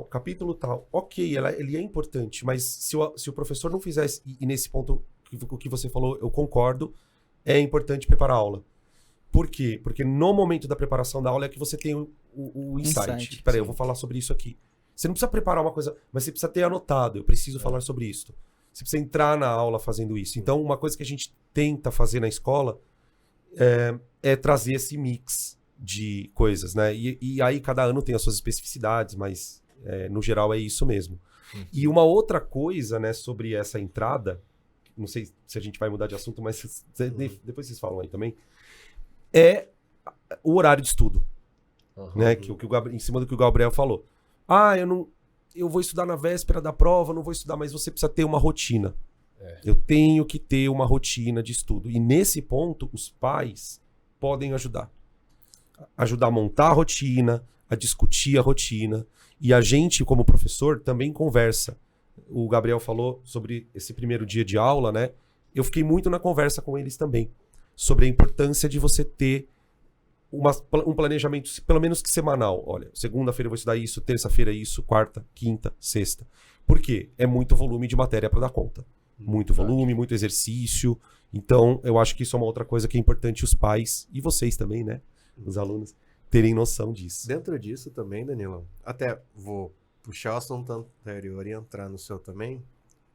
capítulo tal. Ok, ele é importante, mas se o professor não fizer, e nesse ponto o que você falou, eu concordo, é importante preparar a aula. Por quê? Porque no momento da preparação da aula é que você tem o insight. Peraí, eu vou falar sobre isso aqui. Você não precisa preparar uma coisa, mas você precisa ter anotado, eu preciso falar sobre isso. Você precisa entrar na aula fazendo isso. Então, uma coisa que a gente tenta fazer na escola é trazer esse mix de coisas, né? E aí cada ano tem as suas especificidades, mas no geral é isso mesmo. E uma outra coisa, né, sobre essa entrada, não sei se a gente vai mudar de assunto, mas depois vocês falam aí também, é o horário de estudo, né? Em cima do que o Gabriel falou. Eu vou estudar na véspera da prova, não vou estudar, mas você precisa ter uma rotina. Eu tenho que ter uma rotina de estudo. E nesse ponto, os pais podem ajudar. Ajudar a montar a rotina, a discutir a rotina. E a gente, como professor, também conversa. O Gabriel falou sobre esse primeiro dia de aula, né? Eu fiquei muito na conversa com eles também. Sobre a importância de você ter um planejamento, pelo menos que semanal. Olha, segunda-feira eu vou estudar isso, terça-feira isso, quarta, quinta, sexta. Por quê? É muito volume de matéria para dar conta. Muito volume, muito exercício. Então, eu acho que isso é uma outra coisa que é importante os pais, e vocês também, né? Os alunos, terem noção disso. Dentro disso também, Danilo, até vou puxar o assunto anterior e entrar no seu também.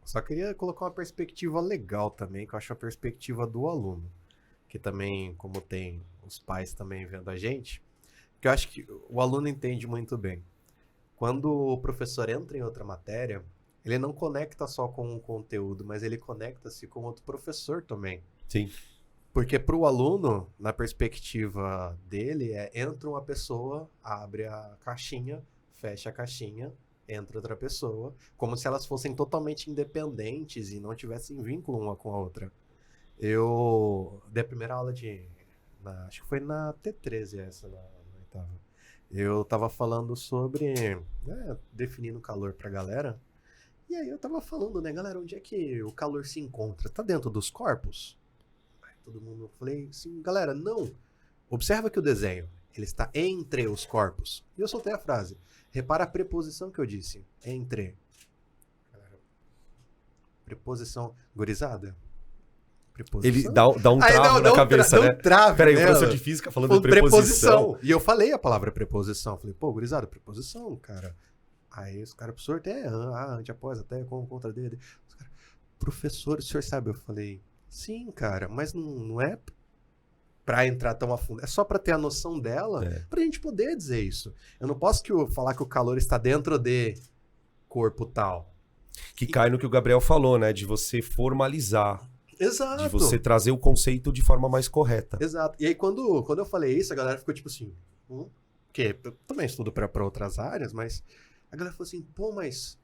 Só queria colocar uma perspectiva legal também, que eu acho a perspectiva do aluno. Que também, como tem os pais também vendo a gente, que eu acho que o aluno entende muito bem. Quando o professor entra em outra matéria, ele não conecta só com o conteúdo, mas ele conecta-se com outro professor também. Sim. Porque para o aluno, na perspectiva dele, entra uma pessoa, abre a caixinha, fecha a caixinha, entra outra pessoa, como se elas fossem totalmente independentes e não tivessem vínculo uma com a outra. Eu dei a primeira aula acho que foi na T13 essa, na oitava. Eu tava falando sobre, definindo calor pra galera. E aí eu tava falando, né, galera, onde é que o calor se encontra? Tá dentro dos corpos? Aí todo mundo, falei assim, galera, não. Observa que o desenho, ele está entre os corpos. E eu soltei a frase. Repara a preposição que eu disse. Entre. Galera, preposição gurizada. Preposição. Ele dá um travo na cabeça, né? Trave, Peraí, o né? professor de física falando de preposição. E eu falei a palavra preposição. Falei, pô, gurizada, preposição, cara. Aí os caras, professor, até ante, após, até, com, contra, de. Os caras, professor, o senhor sabe? Eu falei, sim, cara, mas não é pra entrar tão a fundo. É só pra ter a noção dela, pra gente poder dizer isso. Eu não posso falar que o calor está dentro de corpo tal. Que cai no que o Gabriel falou, né? De você formalizar. Exato. De você trazer o conceito de forma mais correta. Exato. E aí, quando eu falei isso, a galera ficou tipo assim... Porque eu também estudo pra outras áreas, mas... A galera falou assim, pô, mas...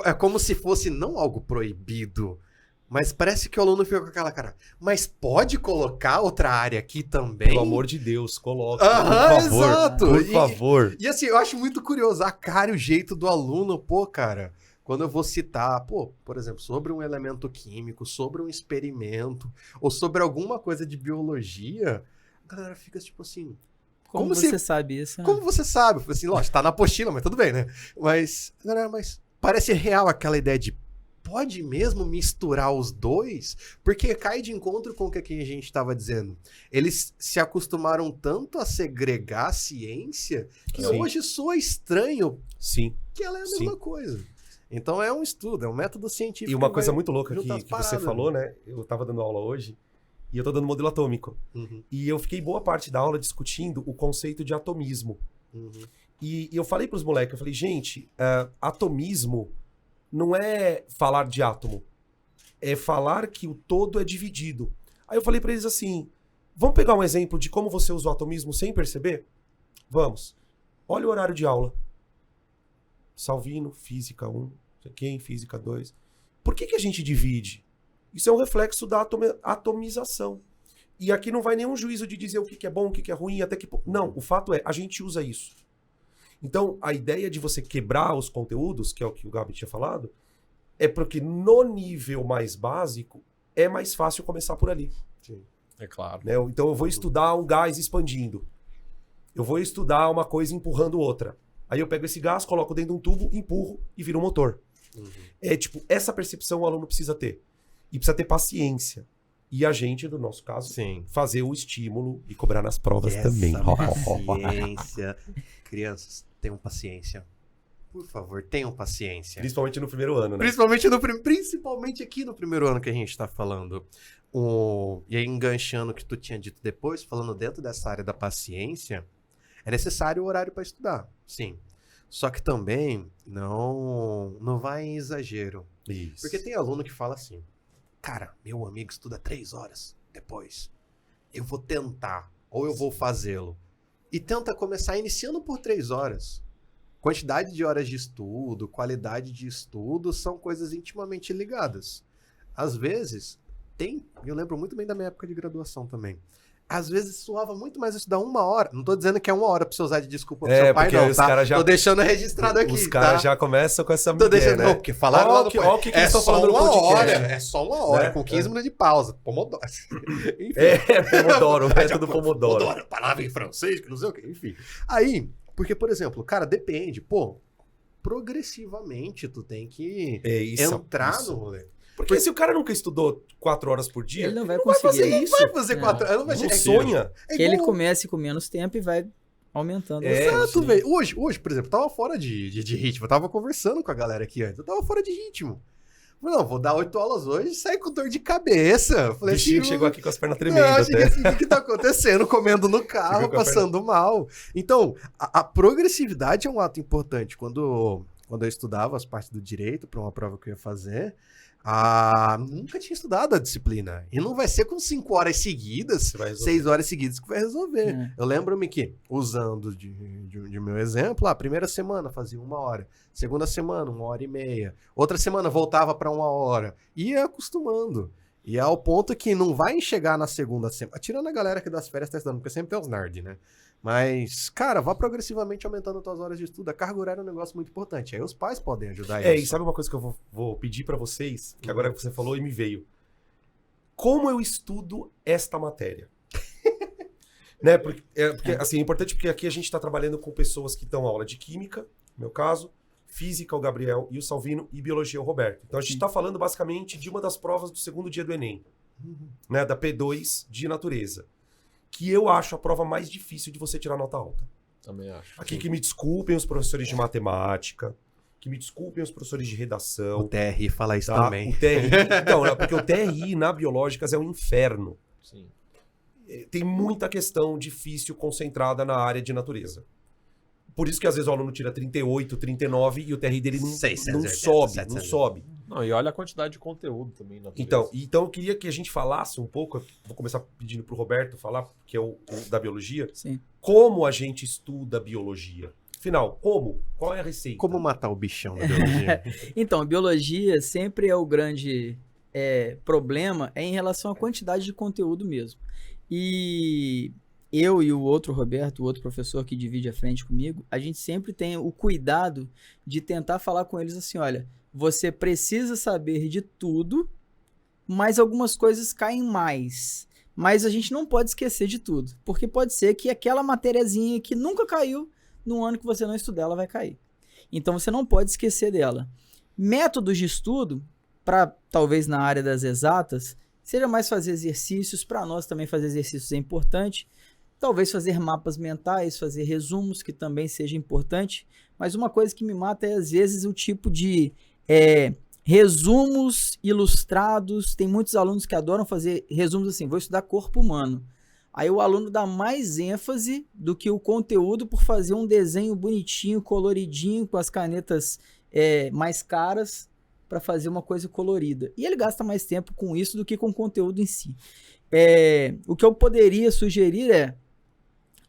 É como se fosse não algo proibido, mas parece que o aluno fica com aquela cara... Mas pode colocar outra área aqui também? Pelo amor de Deus, coloca, por favor. Exato. Por favor. E assim, eu acho muito curioso a cara e o jeito do aluno, pô, cara... Quando eu vou citar, por exemplo, sobre um elemento químico, sobre um experimento, ou sobre alguma coisa de biologia, a galera fica tipo assim... Como você sabe isso? Né? Como você sabe? Eu falei assim, lógico, tá na apostila, mas tudo bem, né? Mas, galera, parece real aquela ideia de pode mesmo misturar os dois? Porque cai de encontro com o que a gente estava dizendo. Eles se acostumaram tanto a segregar a ciência que hoje soa estranho que ela é a mesma coisa. Então é um estudo, é um método científico. E uma coisa muito louca que você falou, né? Eu tava dando aula hoje e eu tô dando modelo atômico. E eu fiquei boa parte da aula discutindo o conceito de atomismo. E eu falei pros moleques, eu falei, gente, atomismo não é falar de átomo, é falar que o todo é dividido. Aí eu falei pra eles assim, vamos pegar um exemplo de como você usa o atomismo sem perceber? Vamos. Olha o horário de aula. Salvino, Física 1, quem, Física 2. Por que a gente divide? Isso é um reflexo da atomização. E aqui não vai nenhum juízo de dizer o que é bom, o que é ruim, até que... Não, o fato é, a gente usa isso. Então, a ideia de você quebrar os conteúdos, que é o que o Gabi tinha falado, é porque no nível mais básico, é mais fácil começar por ali. Sim. É claro. Né? Então, eu vou estudar um gás expandindo. Eu vou estudar uma coisa empurrando outra. Aí eu pego esse gás, coloco dentro de um tubo, empurro e vira um motor. É tipo, essa percepção o aluno precisa ter. E precisa ter paciência. E a gente, no nosso caso, fazer o estímulo e cobrar nas provas também. Paciência. Crianças, tenham paciência. Por favor, tenham paciência. Principalmente no primeiro ano, né? Principalmente aqui no primeiro ano que a gente tá falando. E aí, enganchando o que tu tinha dito depois, falando dentro dessa área da paciência, é necessário o horário para estudar, sim. Só que também não vai em exagero. Isso. Porque tem aluno que fala assim, cara, meu amigo estuda 3 horas depois. Eu vou tentar, ou eu vou fazê-lo. E tenta começar iniciando por 3 horas. Quantidade de horas de estudo, qualidade de estudo são coisas intimamente ligadas. Às vezes, eu lembro muito bem da minha época de graduação também. Às vezes soava muito mais estudar 1 hora. Não tô dizendo que é 1 hora pra você usar de desculpa pro seu pai, não, tá? Tô deixando registrado aqui, os caras já começam com essa migué, né? Não, porque falaram lá no ó, o que eles estão falando no podcast. É só 1 hora, com 15 minutos de pausa. Pomodoro. Enfim. Pomodoro, o método Pomodoro. Palavra em francês, que não sei o quê, enfim. Aí, porque, por exemplo, cara, depende, progressivamente tu tem que entrar no rolê. Porque se o cara nunca estudou 4 horas por dia, ele não vai conseguir. Fazer isso. Não vai fazer 4 horas. Não sonha. Que ele comece com menos tempo e vai aumentando. Exato, velho. Hoje, por exemplo, eu tava fora de ritmo. Eu tava conversando com a galera aqui antes. Eu tava fora de ritmo. Não, vou dar 8 aulas hoje e sair com dor de cabeça. O Falei bichinho assim, chegou aqui com as pernas não, tremendas cheguei até. assim, o que tá acontecendo? Comendo no carro, Chegou com a passando mal. Então, a progressividade é um ato importante. Quando eu estudava as partes do direito para uma prova que eu ia fazer, nunca tinha estudado a disciplina. E não vai ser com 5 horas seguidas, Você vai resolver. 6 horas seguidas que vai resolver. É. Eu lembro-me que, usando de meu exemplo, a primeira semana fazia 1 hora, segunda semana 1h30, outra semana voltava para 1 hora. Ia acostumando. E é ao ponto que não vai chegar na segunda semana. Tirando a galera que das férias tá estudando, porque sempre tem os nerds, né? Mas, cara, vá progressivamente aumentando as tuas horas de estudo. A carga horária é um negócio muito importante. Aí os pais podem ajudar E isso. sabe uma coisa que eu vou pedir pra vocês, que agora você falou e me veio. Como eu estudo esta matéria? Né? Porque, assim, é importante porque aqui a gente tá trabalhando com pessoas que dão aula de química, no meu caso, física, o Gabriel e o Salvino, e biologia, o Roberto. Então a gente tá falando basicamente de uma das provas do segundo dia do Enem, né? Da P2 de natureza. Que eu acho a prova mais difícil de você tirar nota alta. Também acho. Aqui que me desculpem os professores de matemática, que me desculpem os professores de redação. O TRI fala isso Tá? também. O TRI, então, né, porque o TRI na biológicas é um inferno. Sim. Tem muita questão difícil concentrada na área de natureza. Por isso que às vezes o aluno tira 38, 39 e o TRI dele não, não sobe. Não, e olha a quantidade de conteúdo também. Na Então eu queria que a gente falasse um pouco, vou começar pedindo pro Roberto falar, que é o da biologia, Sim. como a gente estuda biologia. Afinal, como? Qual é a receita? Como matar o bichão na biologia? Então, a biologia sempre é o grande problema em relação à quantidade de conteúdo mesmo. E eu e o outro Roberto, o outro professor que divide a frente comigo, a gente sempre tem o cuidado de tentar falar com eles assim, olha, você precisa saber de tudo, mas algumas coisas caem mais. Mas a gente não pode esquecer de tudo, porque pode ser que aquela matériazinha que nunca caiu, no ano que você não estudar, ela vai cair. Então você não pode esquecer dela. Métodos de estudo, para talvez na área das exatas, seja mais fazer exercícios, para nós também fazer exercícios é importante, talvez fazer mapas mentais, fazer resumos, que também seja importante, mas uma coisa que me mata é às vezes o tipo de resumos ilustrados. Tem muitos alunos que adoram fazer resumos assim, vou estudar corpo humano. Aí o aluno dá mais ênfase do que o conteúdo por fazer um desenho bonitinho, coloridinho, com as canetas mais caras, para fazer uma coisa colorida. E ele gasta mais tempo com isso do que com o conteúdo em si. O que eu poderia sugerir é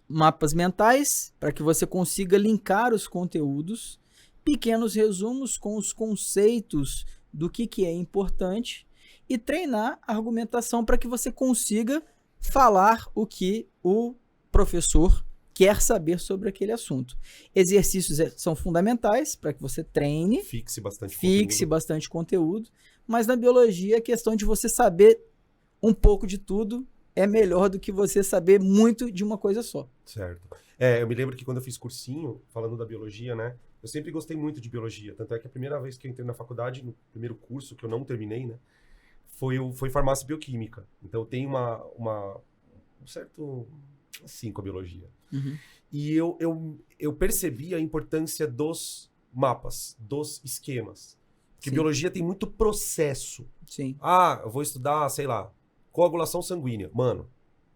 mapas mentais, para que você consiga linkar os conteúdos, pequenos resumos com os conceitos do que é importante e treinar a argumentação para que você consiga falar o que o professor quer saber sobre aquele assunto. Exercícios são fundamentais para que você treine, Fixe bastante conteúdo, mas na biologia a questão de você saber um pouco de tudo é melhor do que você saber muito de uma coisa só. Certo. Eu me lembro que quando eu fiz cursinho, falando da biologia, né? Eu sempre gostei muito de biologia. Tanto é que a primeira vez que eu entrei na faculdade, no primeiro curso, que eu não terminei, né? Foi farmácia e bioquímica. Então eu tenho um certo assim com a biologia. Uhum. E eu percebi a importância dos mapas, dos esquemas. Porque Sim. biologia tem muito processo. Sim. Eu vou estudar, sei lá, coagulação sanguínea. Mano,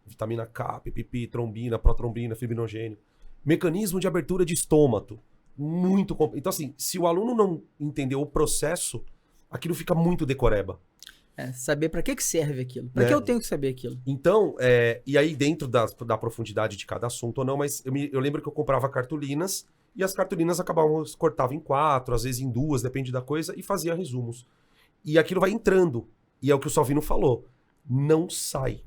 vitamina K, PPP, trombina, protrombina, fibrinogênio. Mecanismo de abertura de estômago. Muito complexo. Então, assim, se o aluno não entender o processo, aquilo fica muito decoreba. Saber para que serve aquilo. Para que eu tenho que saber aquilo? Então, e aí dentro da profundidade de cada assunto ou não, mas eu lembro que eu comprava cartolinas e as cartolinas cortava em 4, às vezes em 2, depende da coisa, e fazia resumos. E aquilo vai entrando. E é o que o Salvino falou. Não sai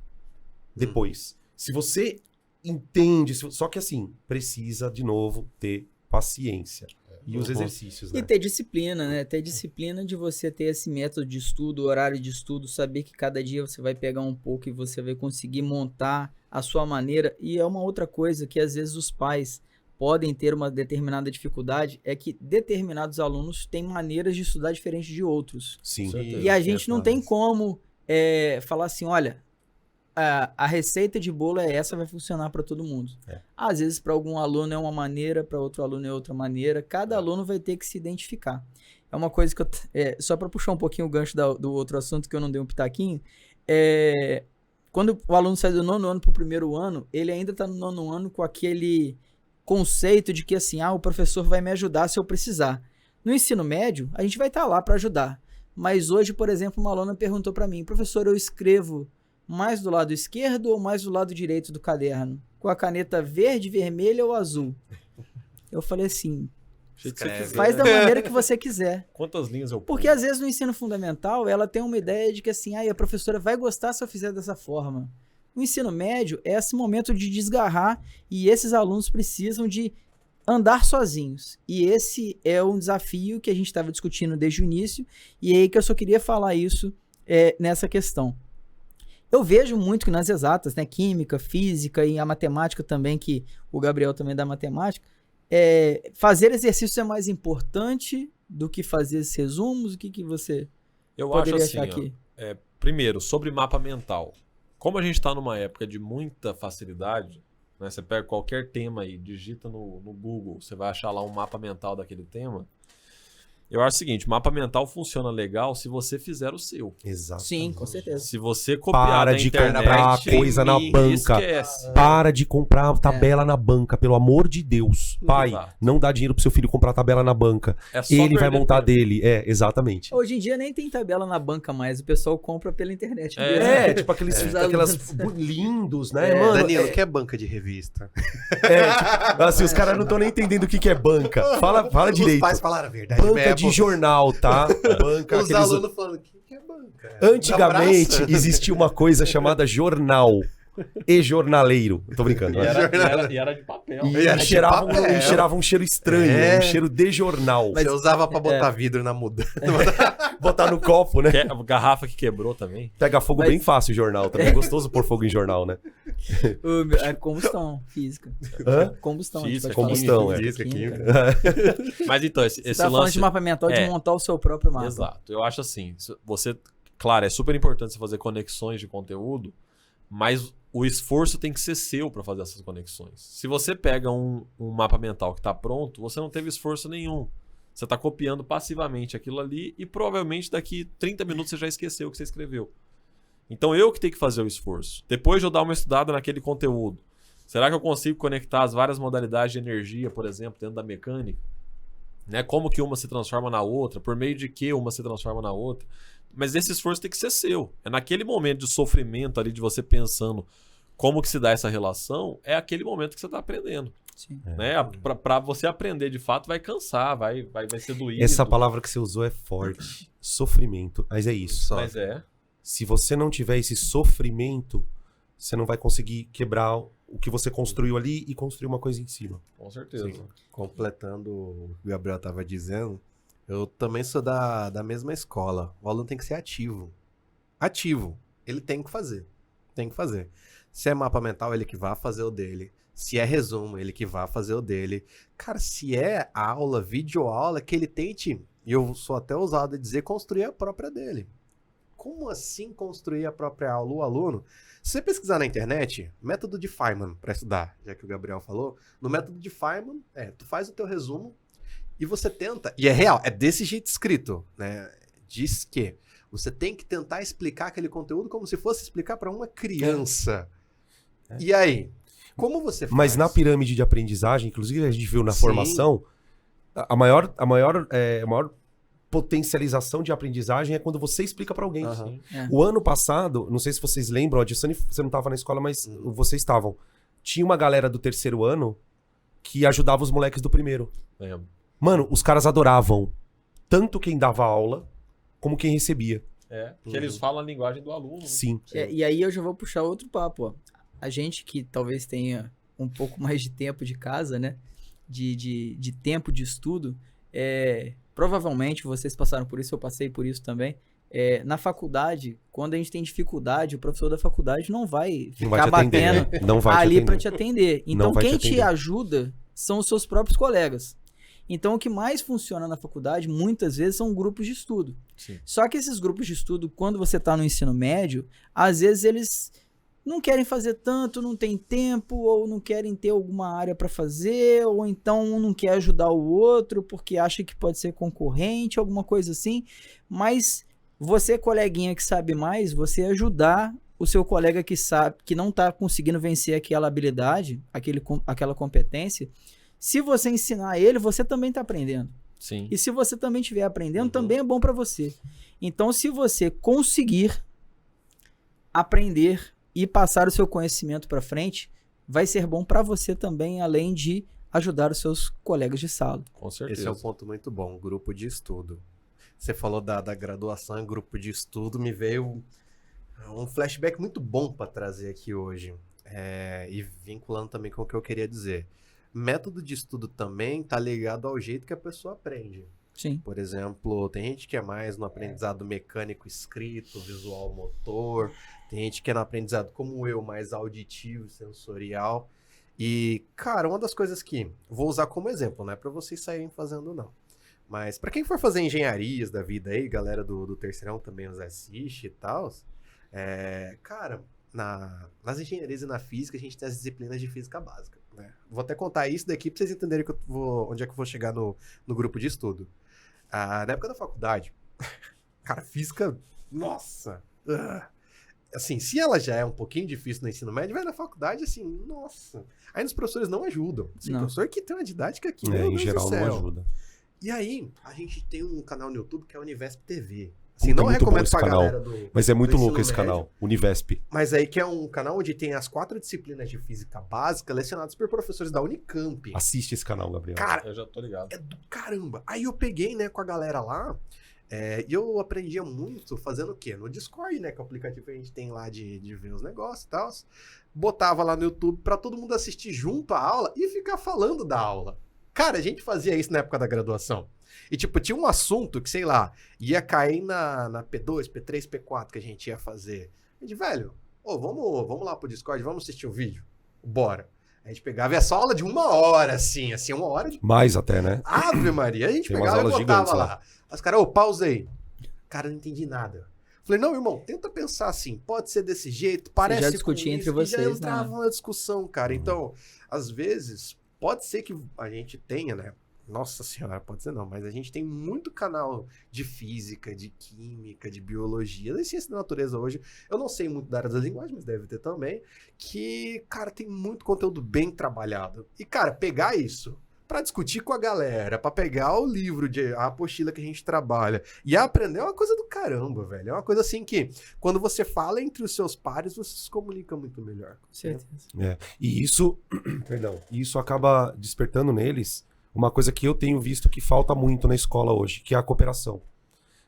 depois. Se você entende, só que assim, precisa de novo ter paciência. E os exercícios, né? E ter disciplina, né? Ter disciplina de você ter esse método de estudo, horário de estudo, saber que cada dia você vai pegar um pouco e você vai conseguir montar a sua maneira. E é uma outra coisa que às vezes os pais podem ter uma determinada dificuldade, é que determinados alunos têm maneiras de estudar diferentes de outros. Sim. E a gente não tem como falar assim, olha, a receita de bolo é essa, vai funcionar para todo mundo. Às vezes para algum aluno é uma maneira, para outro aluno é outra maneira. Cada aluno vai ter que se identificar. é uma coisa que eu... só para puxar um pouquinho o gancho do outro assunto que eu não dei um pitaquinho, quando o aluno sai do 9º ano pro 1º ano, ele ainda tá no 9º ano com aquele conceito de que assim, o professor vai me ajudar se eu precisar. No ensino médio, a gente vai estar lá para ajudar. Mas hoje, por exemplo, uma aluna perguntou para mim, professor, eu escrevo mais do lado esquerdo ou mais do lado direito do caderno? Com a caneta verde, vermelha ou azul? Eu falei assim, faz da maneira que você quiser. Quantas linhas eu ponho? Porque às vezes no ensino fundamental, ela tem uma ideia de que assim, a professora vai gostar se eu fizer dessa forma. No ensino médio, é esse momento de desgarrar e esses alunos precisam de andar sozinhos. E esse é um desafio que a gente estava discutindo desde o início, e é aí que eu só queria falar isso nessa questão. Eu vejo muito que nas exatas, né, química, física e a matemática também, que o Gabriel também dá matemática, fazer exercícios é mais importante do que fazer esses resumos? O que você poderia achar aqui? Primeiro, sobre mapa mental. Como a gente está numa época de muita facilidade, né, você pega qualquer tema aí, digita no Google, você vai achar lá um mapa mental daquele tema. Eu acho o seguinte, mapa mental funciona legal se você fizer o seu. Exato. Sim, com certeza. Se você copiar da internet... Para de comprar coisa na banca. Esquece. Para de comprar tabela na banca, pelo amor de Deus. Pai, Exato. não dá dinheiro pro seu filho comprar tabela na banca. Só Ele vai perder montar tempo. dele. Exatamente. Hoje em dia nem tem tabela na banca mais, o pessoal compra pela internet mesmo. Tipo aqueles lindos, né? Mano, Mano, Danilo, que é banca de revista? tipo, assim, os caras não estão nem entendendo o que é banca. Fala direito. Os pais falaram a verdade Banca mesmo. de jornal, tá? Banca, Os alunos falando, o que é banca? Antigamente Da praça? existia uma coisa chamada jornal e jornaleiro. Eu tô brincando. E né? era de papel. E era de cheirava papel. um cheiro estranho, um cheiro de jornal. Você usava pra botar vidro na mudança. Botar no copo, né? Garrafa que quebrou também. Pega fogo bem fácil o jornal. Também é gostoso pôr fogo em jornal, né? É combustão física. Hã? Combustão. Física, a gente pode combustão, falar física, química. Mas então, esse Você tá falando lance... de mapa mental, de montar o seu próprio mapa. Exato. Eu acho assim, claro, é super importante você fazer conexões de conteúdo, mas o esforço tem que ser seu para fazer essas conexões. Se você pega um mapa mental que está pronto, você não teve esforço nenhum. Você está copiando passivamente aquilo ali e provavelmente daqui 30 minutos você já esqueceu o que você escreveu. Então eu que tenho que fazer o esforço. Depois de eu dar uma estudada naquele conteúdo, será que eu consigo conectar as várias modalidades de energia, por exemplo, dentro da mecânica? Né? Como que uma se transforma na outra? Por meio de que uma se transforma na outra? Mas esse esforço tem que ser seu. É naquele momento de sofrimento ali, de você pensando como que se dá essa relação, é aquele momento que você está aprendendo. Sim. Né? Para você aprender de fato, vai cansar, vai ser doído. Essa palavra que você usou é forte. Sofrimento. Mas é isso. Mas Se você não tiver esse sofrimento, você não vai conseguir quebrar o que você construiu ali e construir uma coisa em cima. Com certeza. Sim. Completando o que o Gabriel estava dizendo, eu também sou da mesma escola. O aluno tem que ser ativo. Ativo. Ele tem que fazer. Tem que fazer. Se é mapa mental, ele que vai fazer o dele. Se é resumo, ele que vai fazer o dele. Cara, se é aula, videoaula, que ele tente, e eu sou até ousado a dizer, construir a própria dele. Como assim construir a própria aula? O aluno, se você pesquisar na internet, método de Feynman para estudar, já que o Gabriel falou, no método de Feynman, tu faz o teu resumo e você tenta, e é real, é desse jeito escrito, né? Diz que você tem que tentar explicar aquele conteúdo como se fosse explicar para uma criança. E aí? Como você faz? Mas na pirâmide de aprendizagem, inclusive a gente viu na Sim. formação, a maior potencialização de aprendizagem é quando você explica para alguém. Aham. O ano passado, não sei se vocês lembram, a Adissane, você não estava na escola, mas vocês estavam. Tinha uma galera do 3º ano que ajudava os moleques do 1º. Lembro. Mano, os caras adoravam tanto quem dava aula como quem recebia. Porque eles falam a linguagem do aluno. Né? Sim. E aí eu já vou puxar outro papo, ó. A gente que talvez tenha um pouco mais de tempo de casa, né? De tempo de estudo, provavelmente vocês passaram por isso, eu passei por isso também. Na faculdade, quando a gente tem dificuldade, o professor da faculdade não vai ficar batendo ali para te atender. Então quem te ajuda são os seus próprios colegas. Então o que mais funciona na faculdade, muitas vezes, são grupos de estudo. Sim. Só que esses grupos de estudo, quando você está no ensino médio, às vezes eles não querem fazer tanto, não tem tempo, ou não querem ter alguma área para fazer, ou então um não quer ajudar o outro porque acha que pode ser concorrente, alguma coisa assim. Mas você, coleguinha que sabe mais, você ajudar o seu colega que sabe, que não está conseguindo vencer aquela habilidade, aquela competência, se você ensinar ele, você também está aprendendo. Sim. E se você também estiver aprendendo, também é bom para você. Então, se você conseguir aprender e passar o seu conhecimento para frente, vai ser bom para você também, além de ajudar os seus colegas de sala. Com certeza. Esse é um ponto muito bom, grupo de estudo. Você falou da graduação em grupo de estudo, me veio um flashback muito bom para trazer aqui hoje. E vinculando também com o que eu queria dizer. Método de estudo também tá ligado ao jeito que a pessoa aprende. Sim. Por exemplo, tem gente que é mais no aprendizado mecânico escrito, visual motor. Tem gente que é no aprendizado como eu, mais auditivo, sensorial. E, cara, uma das coisas que vou usar como exemplo, não é para vocês saírem fazendo não. Mas para quem for fazer engenharias da vida aí, galera do terceirão também nos assiste e tal, cara, nas engenharias e na física a gente tem as disciplinas de física básica, né? Vou até contar isso daqui para vocês entenderem onde é que eu vou chegar no grupo de estudo. Na época da faculdade, cara, física, nossa, assim, se ela já é um pouquinho difícil no ensino médio, vai na faculdade, assim, nossa. Aí os professores não ajudam. Assim, o professor que tem uma didática aqui, meu Deus em geral do céu. não ajuda. E aí, a gente tem um canal no YouTube que é o Univesp TV. Assim, não recomendo pra galera Mas é muito do louco ensino esse médio. canal, Univesp. Mas aí que é um canal onde tem as 4 disciplinas de física básica lecionadas por professores da Unicamp. Assiste esse canal, Gabriel. Cara, Eu já tô ligado. é do caramba. Aí eu peguei, né, com a galera lá, e eu aprendia muito fazendo o quê? No Discord, né, que é o aplicativo que a gente tem lá de ver os negócios e tal. Botava lá no YouTube pra todo mundo assistir junto a aula e ficar falando da aula. Cara, a gente fazia isso na época da graduação. E, tipo, tinha um assunto que, sei lá, ia cair na P2, P3, P4 que a gente ia fazer. A gente, velho, vamos lá pro Discord, vamos assistir um vídeo? Bora. A gente pegava essa aula de 1 hora, assim, 1 hora de... Mais até, né? Ave Maria. A gente Tem umas pegava e aulas botava gigantes lá. Os caras, pausei. Cara, não entendi nada. Falei, não, irmão, tenta pensar assim, pode ser desse jeito, parece já com discutia isso, entre vocês, e já entrava né? uma discussão, cara. Então, às vezes, pode ser que a gente tenha, né? Nossa senhora, pode ser não, mas a gente tem muito canal de física, de química, de biologia, da ciência da natureza hoje. Eu não sei muito da área das linguagens, mas deve ter também. Que, cara, tem muito conteúdo bem trabalhado. E, cara, pegar isso pra discutir com a galera, pra pegar o livro, a apostila que a gente trabalha e aprender é uma coisa do caramba, velho. É uma coisa assim que, quando você fala entre os seus pares, você se comunica muito melhor. Com certeza. E isso, isso acaba despertando neles uma coisa que eu tenho visto que falta muito na escola hoje, que é a cooperação.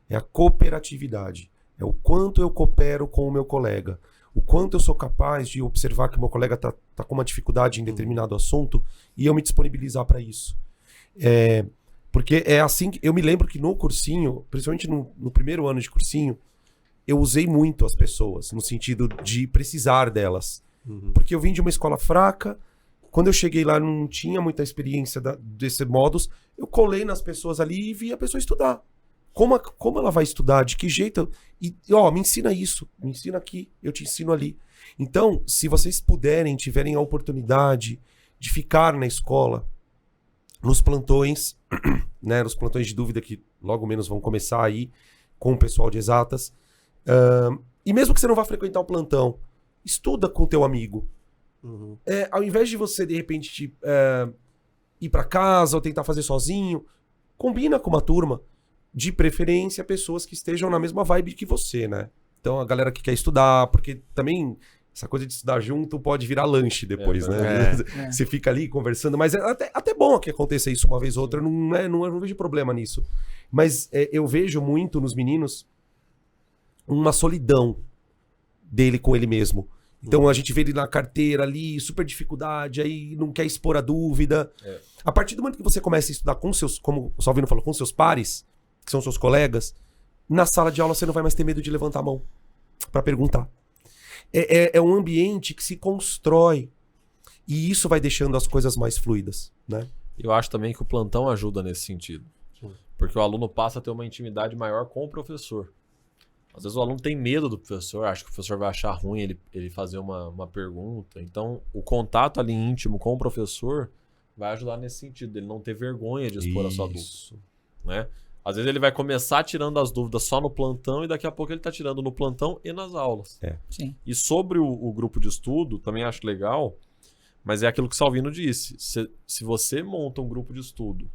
É a cooperatividade. É o quanto eu coopero com o meu colega. O quanto eu sou capaz de observar que o meu colega tá com uma dificuldade em determinado assunto e eu me disponibilizar para isso. Porque é assim que eu me lembro que no cursinho, principalmente no primeiro ano de cursinho, eu usei muito as pessoas, no sentido de precisar delas. Porque eu vim de uma escola fraca. Quando eu cheguei lá, não tinha muita experiência desse modus. Eu colei nas pessoas ali e vi a pessoa estudar. Como ela vai estudar? De que jeito? Me ensina isso. Me ensina aqui. Eu te ensino ali. Então, se vocês puderem, tiverem a oportunidade de ficar na escola, nos plantões, né? Nos plantões de dúvida que logo menos vão começar aí com o pessoal de exatas. E mesmo que você não vá frequentar o plantão, estuda com o teu amigo. Ao invés de você, de repente, ir para casa ou tentar fazer sozinho, combina com uma turma, de preferência pessoas que estejam na mesma vibe que você, né? Então a galera que quer estudar, porque também essa coisa de estudar junto pode virar lanche depois, né? Você fica ali conversando, mas é até bom que aconteça isso uma vez ou outra, não vejo problema nisso. Mas eu vejo muito nos meninos uma solidão dele com ele mesmo. Então a gente vê ele na carteira ali, super dificuldade, aí não quer expor a dúvida. A partir do momento que você começa a estudar com seus, como o Salvino falou, com seus pares, que são seus colegas, na sala de aula você não vai mais ter medo de levantar a mão para perguntar. É um ambiente que se constrói e isso vai deixando as coisas mais fluidas, né? Eu acho também que o plantão ajuda nesse sentido. Porque o aluno passa a ter uma intimidade maior com o professor. Às vezes o aluno tem medo do professor, acha que o professor vai achar ruim ele fazer uma pergunta. Então, o contato ali íntimo com o professor vai ajudar nesse sentido, ele não ter vergonha de expor a sua dúvida, né? Às vezes ele vai começar tirando as dúvidas só no plantão e daqui a pouco ele está tirando no plantão e nas aulas. Sim. E sobre o grupo de estudo, também acho legal, mas é aquilo que o Salvino disse. Se você monta um grupo de estudo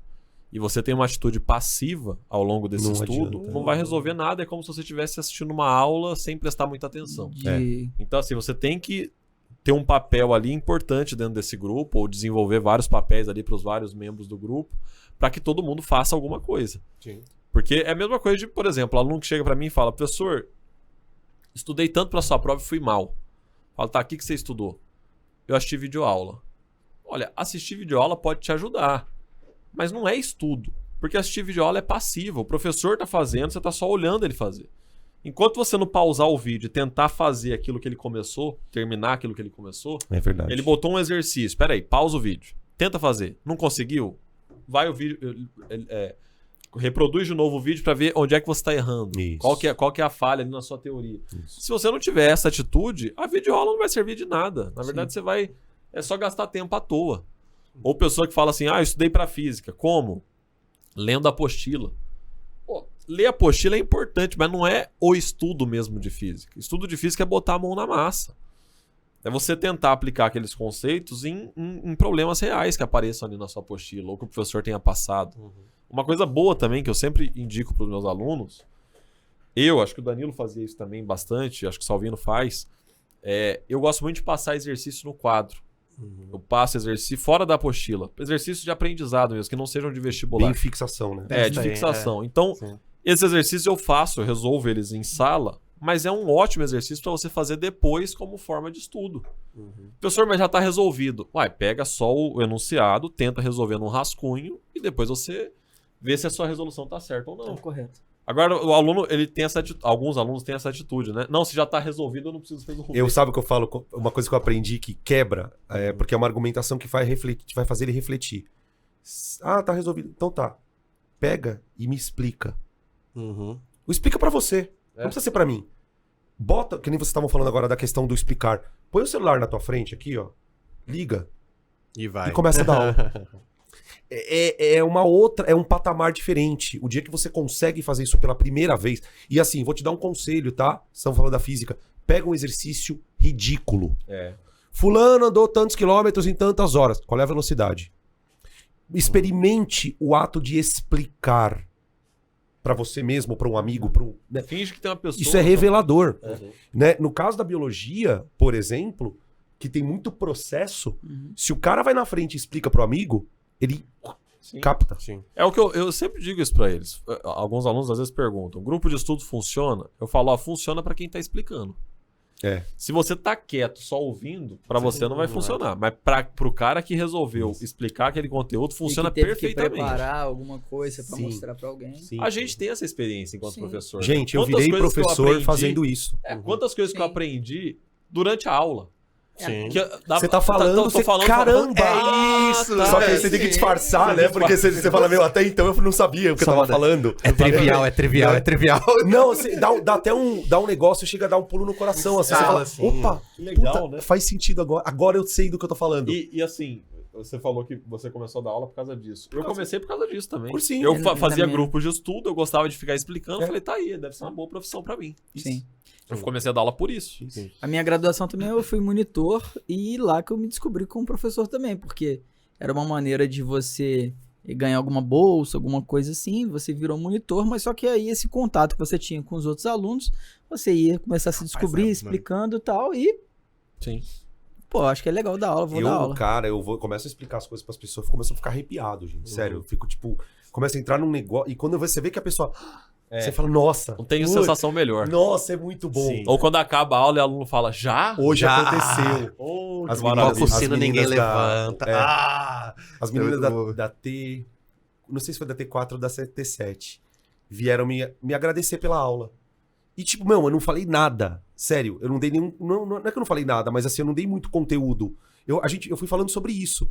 e você tem uma atitude passiva ao longo desse estudo, não vai resolver nada. É como se você estivesse assistindo uma aula sem prestar muita atenção. Então, assim, você tem que ter um papel ali importante dentro desse grupo, ou desenvolver vários papéis ali para os vários membros do grupo, para que todo mundo faça alguma coisa. Sim. Porque é a mesma coisa de, por exemplo, aluno que chega para mim e fala: professor, estudei tanto para sua prova e fui mal. Fala: tá, o que você estudou? Eu assisti videoaula. Olha, assistir videoaula pode te ajudar, mas não é estudo, porque assistir videoaula é passivo. O professor está fazendo, você está só olhando ele fazer. Enquanto você não pausar o vídeo e tentar fazer aquilo que ele começou, terminar aquilo que ele começou, É verdade. ele botou um exercício. Espera aí, pausa o vídeo. Tenta fazer. Não conseguiu? Vai o vídeo... reproduz de novo o vídeo para ver onde é que você está errando. Isso. Qual que é a falha ali na sua teoria. Isso. Se você não tiver essa atitude, a videoaula não vai servir de nada. Na verdade, você vai... É só gastar tempo à toa. Ou pessoa que fala assim: eu estudei para física. Como? Lendo a apostila. Pô, ler a apostila é importante, mas não é o estudo mesmo de física. Estudo de física é botar a mão na massa. É você tentar aplicar aqueles conceitos em problemas reais que apareçam ali na sua apostila, ou que o professor tenha passado. Uma coisa boa também, que eu sempre indico para os meus alunos, acho que o Danilo fazia isso também bastante, acho que o Salvino faz, eu gosto muito de passar exercício no quadro. Eu passo exercício fora da apostila, exercícios de aprendizado mesmo, que não sejam de vestibular. Bem fixação, né? De fixação. Então, Sim. esses exercícios eu faço, eu resolvo eles em sala, mas é um ótimo exercício para você fazer depois como forma de estudo. Professor, mas já está resolvido. Pega só o enunciado, tenta resolver num rascunho e depois você vê se a sua resolução está certa ou não. Correto. Agora, o aluno, ele tem essa atitude, alguns alunos têm essa atitude, né? Não, se já está resolvido, eu não preciso resolver. Sabe o que eu falo? Uma coisa que eu aprendi que quebra, porque é uma argumentação que vai fazer ele refletir. Tá resolvido. Então tá. Pega e me explica. Explica pra você. Não precisa ser pra mim. Bota, que nem vocês estavam falando agora da questão do explicar. Põe o celular na tua frente aqui, ó. Liga. E vai. E começa a dar aula. É um patamar diferente. O dia que você consegue fazer isso pela primeira vez. E assim, vou te dar um conselho, tá? Estamos falando da física. Pega um exercício ridículo. Fulano andou tantos quilômetros em tantas horas. Qual é a velocidade? Experimente o ato de explicar para você mesmo, para um amigo, né? Finge que tem uma pessoa. Isso é revelador. Né? No caso da biologia, por exemplo, que tem muito processo, se o cara vai na frente e explica pro amigo, ele capta. Sim. É o que eu sempre digo isso para eles. Alguns alunos às vezes perguntam: grupo de estudo funciona? Eu falo: funciona para quem tá explicando. Se você tá quieto só ouvindo, para você não vai funcionar. Mas pro cara que resolveu explicar aquele conteúdo, funciona e que teve perfeitamente. Que preparar alguma coisa para mostrar para alguém. A gente tem essa experiência enquanto professor. Gente, eu virei professor fazendo isso. Quantas coisas que eu aprendi durante a aula. Sim. Você tá falando, caramba! É isso! Só que aí você tem que disfarçar, né? Porque você fala: até então eu não sabia o que eu tava falando. É trivial. Não, dá até dá um negócio, chega a dar um pulo no coração. Assim, você fala: opa, que legal, puta, né? faz sentido agora. Agora eu sei do que eu tô falando. E assim, você falou que você começou a dar aula por causa disso. Eu comecei por causa disso também. Por sim. Eu fazia grupos de estudo, eu gostava de ficar explicando. Falei: tá aí, deve ser uma boa profissão pra mim. Sim. Eu comecei a dar aula por isso. A minha graduação também eu fui monitor e lá que eu me descobri como professor também, porque era uma maneira de você ganhar alguma bolsa, alguma coisa assim, você virou monitor, mas só que aí esse contato que você tinha com os outros alunos, você ia começar a se descobrir, explicando e tal, e... Sim. Pô, acho que é legal dar aula, vou dar aula. Cara, começo a explicar as coisas pras pessoas, começo a ficar arrepiado, gente. Sério, eu fico tipo, começo a entrar num negócio, e quando você vê que a pessoa... Você fala: nossa. Não tem sensação melhor. Nossa, é muito bom. Sim. Ou quando acaba a aula e o aluno fala: já? Hoje Já. aconteceu. As Cocina ninguém meninas levanta. As meninas da T... Não sei se foi da T4 ou da T7. Vieram me agradecer pela aula. E tipo, eu não falei nada. Sério, eu não dei nenhum... Não é que eu não falei nada, mas assim, eu não dei muito conteúdo. Eu fui falando sobre isso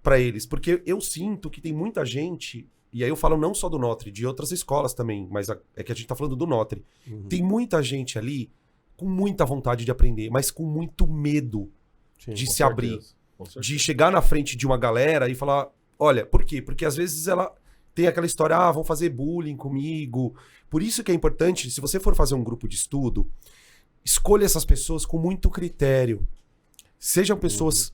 pra eles. Porque eu sinto que tem muita gente... e aí eu falo não só do Notre, de outras escolas também, mas é que a gente tá falando do Notre. Tem muita gente ali com muita vontade de aprender, mas com muito medo de se abrir. De chegar na frente de uma galera e falar, olha, por quê? Porque às vezes ela tem aquela história, vão fazer bullying comigo. Por isso que é importante, se você for fazer um grupo de estudo, escolha essas pessoas com muito critério. Sejam pessoas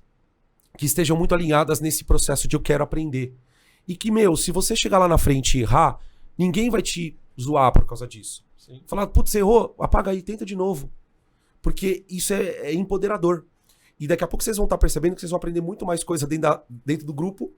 que estejam muito alinhadas nesse processo de eu quero aprender. E que, se você chegar lá na frente e errar, ninguém vai te zoar por causa disso. Sim. Falar, putz, você errou, apaga aí, tenta de novo. Porque isso é empoderador. E daqui a pouco vocês vão estar percebendo que vocês vão aprender muito mais coisa dentro do grupo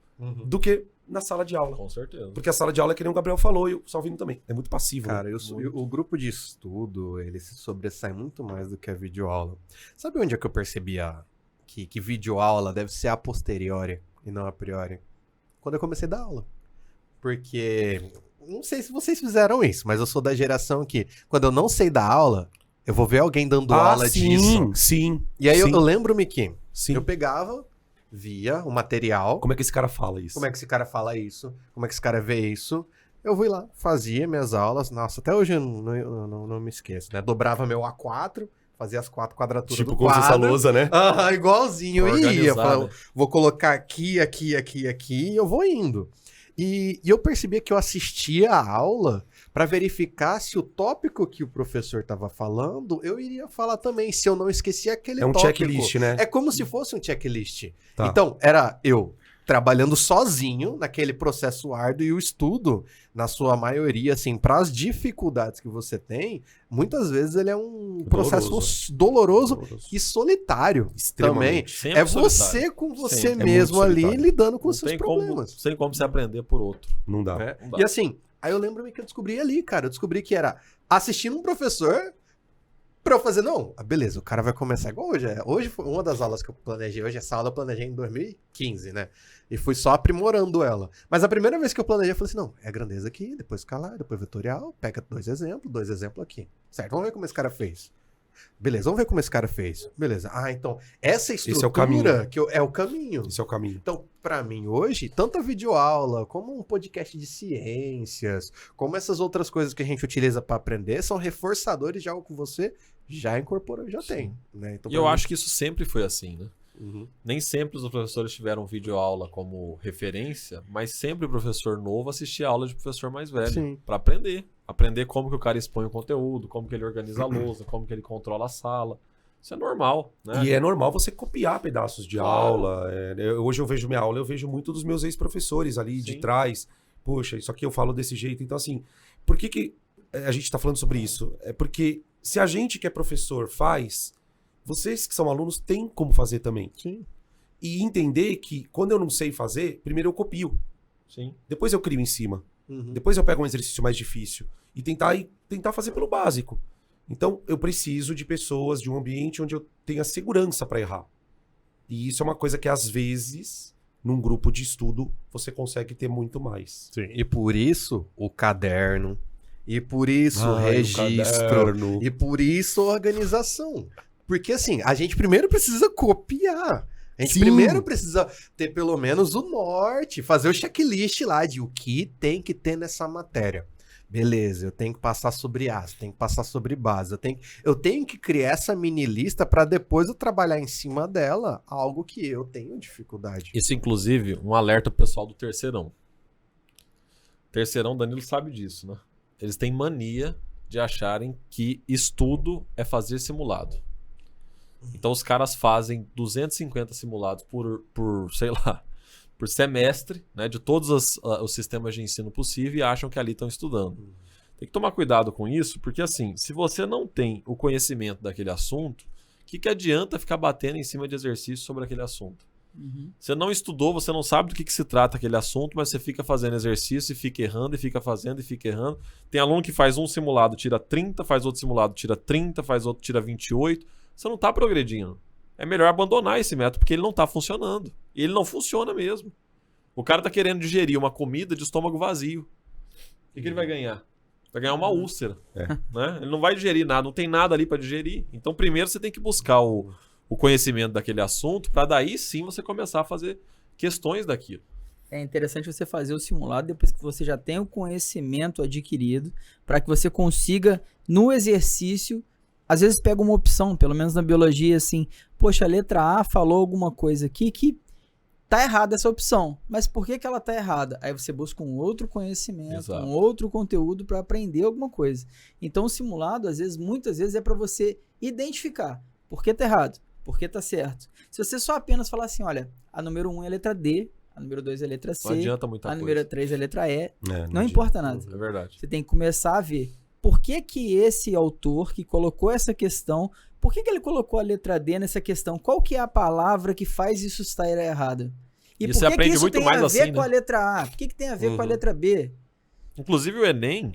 do que na sala de aula. Com certeza. Porque a sala de aula é que nem o Gabriel falou e o Salvino também. É muito passivo. Cara, né? o grupo de estudo, ele se sobressai muito mais do que a videoaula. Sabe onde é que eu percebia que videoaula deve ser a posteriori e não a priori? Quando eu comecei a dar aula. Porque, não sei se vocês fizeram isso, mas eu sou da geração que, quando eu não sei dar aula, eu vou ver alguém dando aula disso. Sim. E aí sim. eu lembro-me que Sim. eu pegava, via o material. Como é que esse cara fala isso? Como é que esse cara fala isso? Como é que esse cara vê isso? Eu fui lá, fazia minhas aulas. Nossa, até hoje eu não me esqueço, né? Dobrava meu A4, fazia as 4 quadraturas Tipo do como essa quadro. lousa, né? Igualzinho. Eu ia. Organizada. Falava, vou colocar aqui, e eu vou indo. E eu percebia que eu assistia a aula para verificar se o tópico que o professor estava falando, eu iria falar também, se eu não esquecia aquele tópico. É um checklist, né? É como se fosse um checklist. Tá. Então, era eu trabalhando sozinho naquele processo árduo e o estudo, na sua maioria, assim, para as dificuldades que você tem, muitas vezes ele é um processo doloroso e solitário também. Extremamente. Sempre É você solitário. com você Sempre. É mesmo muito ali solitário. lidando com Não os seus tem problemas. Não tem como você aprender por outro. Não dá. Né? Não dá. E assim, aí eu lembro-me que eu descobri ali, cara. Eu descobri que era assistindo um professor pra eu fazer, não, beleza, o cara vai começar igual hoje. Hoje foi uma das aulas que eu planejei. Hoje essa aula eu planejei em 2015, né? E fui só aprimorando ela. Mas a primeira vez que eu planejei, eu falei assim, não, é grandeza aqui, depois escalar, depois vetorial, pega 2 exemplos aqui. Certo, vamos ver como esse cara fez. Beleza, vamos ver como esse cara fez. Beleza. Então, essa estrutura Esse é o caminho. é o caminho. Esse é o caminho. Então, pra mim hoje, tanto a videoaula, como um podcast de ciências, como essas outras coisas que a gente utiliza pra aprender, são reforçadores de algo que você já incorporou, já tem. Né? Então, E eu acho que isso sempre foi assim, né? Uhum. Nem sempre os professores tiveram videoaula como referência, mas sempre o professor novo assistia a aula de professor mais velho. Sim. Para aprender. Aprender como que o cara expõe o conteúdo, como que ele organiza a lousa, como que ele controla a sala. Isso é normal, né? E é normal você copiar pedaços de Claro. aula. Hoje eu vejo minha aula, eu vejo muito dos meus ex-professores ali de Sim. trás. Poxa, isso aqui eu falo desse jeito. Então, assim, por que a gente está falando sobre isso? É porque se a gente que é professor faz, vocês que são alunos têm como fazer também. Sim. E entender que quando eu não sei fazer, primeiro eu copio. Sim. Depois eu crio em cima. Uhum. Depois eu pego um exercício mais difícil. E tentar fazer pelo básico. Então, eu preciso de pessoas, de um ambiente onde eu tenha segurança para errar. E isso é uma coisa que, às vezes, num grupo de estudo, você consegue ter muito mais. Sim. E por isso, o caderno. E por isso, o Ai, o registro. caderno. E por isso, a organização. Porque, assim, a gente primeiro precisa copiar. A gente Sim. primeiro precisa ter pelo menos o norte, fazer o checklist lá de o que tem que ter nessa matéria. Beleza, eu tenho que passar sobre as, tenho que passar sobre base, eu tenho que criar essa mini lista para depois eu trabalhar em cima dela algo que eu tenho dificuldade. Isso, inclusive, um alerta pro pessoal do terceirão. Terceirão, Danilo sabe disso, né? Eles têm mania de acharem que estudo é fazer simulado. Então os caras fazem 250 simulados por sei lá, por semestre, né, de todos os sistemas de ensino possível e acham que ali estão estudando. Tem que tomar cuidado com isso, porque assim, se você não tem o conhecimento daquele assunto, o que adianta ficar batendo em cima de exercício sobre aquele assunto? Uhum. Você não estudou, você não sabe do que se trata aquele assunto, mas você fica fazendo exercício e fica errando, e fica fazendo e fica errando. Tem aluno que faz um simulado, tira 30, faz outro simulado, tira 30, faz outro, tira 28. Você não está progredindo. É melhor abandonar esse método, porque ele não está funcionando. E ele não funciona mesmo. O cara está querendo digerir uma comida de estômago vazio. O que ele vai ganhar? Vai ganhar uma úlcera. Né? Ele não vai digerir nada, não tem nada ali para digerir. Então, primeiro você tem que buscar o conhecimento daquele assunto, para daí sim você começar a fazer questões daquilo. é interessante você fazer o simulado depois que você já tem o conhecimento adquirido, para que você consiga, no exercício, às vezes pega uma opção, pelo menos na biologia, assim, poxa, a letra A falou alguma coisa aqui que tá errada essa opção, mas por que ela tá errada? Aí você busca um outro conhecimento, Exato. um outro conteúdo para aprender alguma coisa. Então o simulado, às vezes, muitas vezes, é para você identificar por que tá errado, por que tá certo. Se você só apenas falar assim, olha, a número 1 é a letra D, a número 2 é a letra C, Não adianta muita a coisa. número 3 é a letra E, não adianta. importa nada. É verdade. Você tem que começar a ver por que esse autor que colocou essa questão, por que ele colocou a letra D nessa questão? Qual que é a palavra que faz isso estar errado? E E por você que aprende isso muito tem mais a ver assim, com né? a letra A? Por que tem a ver com a letra B? Inclusive o Enem,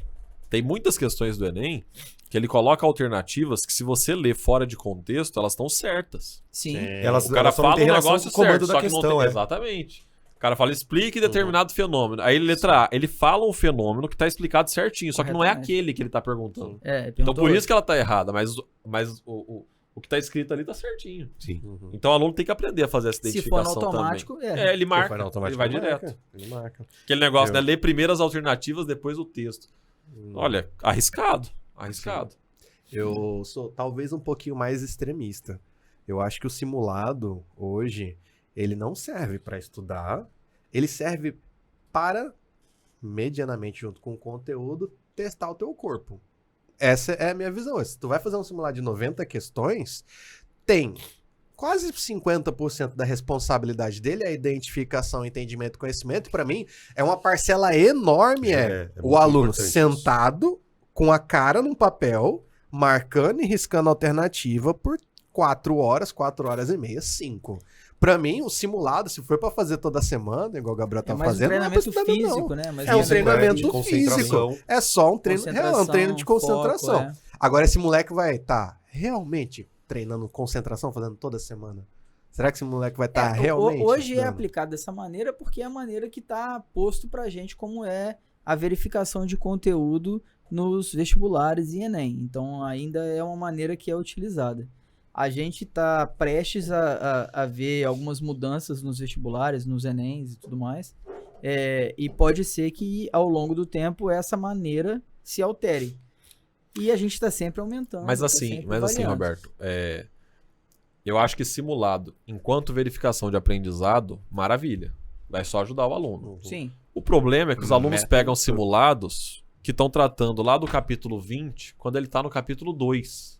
tem muitas questões do Enem que ele coloca alternativas que se você ler fora de contexto, elas estão certas. Sim. Elas, O cara elas só não fala têm um relação negócio com o comando certo, da só que não questão, tem... é. Exatamente. O cara fala, explique determinado fenômeno. Aí letra A, ele fala um fenômeno que está explicado certinho, só que não é Corretamente. aquele que ele está perguntando. É, Então por isso que ela tá errada, mas o que está escrito ali tá certinho. Sim. Então o aluno tem que aprender a fazer essa Se for identificação no automático, também. é. Ele marca, Se for automático, ele vai marca, direto. Ele marca. Aquele negócio, Eu- né? Ler primeiro as alternativas, depois o texto. Olha, arriscado. Arriscado. Eu sou talvez um pouquinho mais extremista. Eu acho que o simulado, hoje, ele não serve para estudar, ele serve para, medianamente junto com o conteúdo, testar o teu corpo. Essa é a minha visão. Se tu vai fazer um simulado de 90 questões, tem quase 50% da responsabilidade dele é a identificação, entendimento, conhecimento. Para mim, é uma parcela enorme. É O muito aluno importante sentado, com a cara num papel, marcando e riscando alternativa por 4 horas e meia, 5. Pra mim, o simulado, se for pra fazer toda semana, igual o Gabriel É tá mais um fazendo, não é treinamento pra estudar, físico, não. né? Mas É um isso treinamento de físico. concentração. É só um treino, é um treino de concentração. foco, Agora, esse moleque vai estar realmente treinando concentração, fazendo toda semana? Será que esse moleque vai estar realmente Hoje é estudando? aplicado dessa maneira porque é a maneira que está posto pra gente como é a verificação de conteúdo nos vestibulares e Enem. Então ainda é uma maneira que é utilizada. A gente está prestes a ver algumas mudanças nos vestibulares, nos Enems e tudo mais. E pode ser que ao longo do tempo essa maneira se altere. E a gente está sempre aumentando. Mas tá assim, sempre variando. Roberto, eu acho que simulado, enquanto verificação de aprendizado, maravilha. Vai só ajudar o aluno. Sim. O problema é que os alunos Método. pegam simulados que estão tratando lá do capítulo 20, quando ele está no capítulo 2.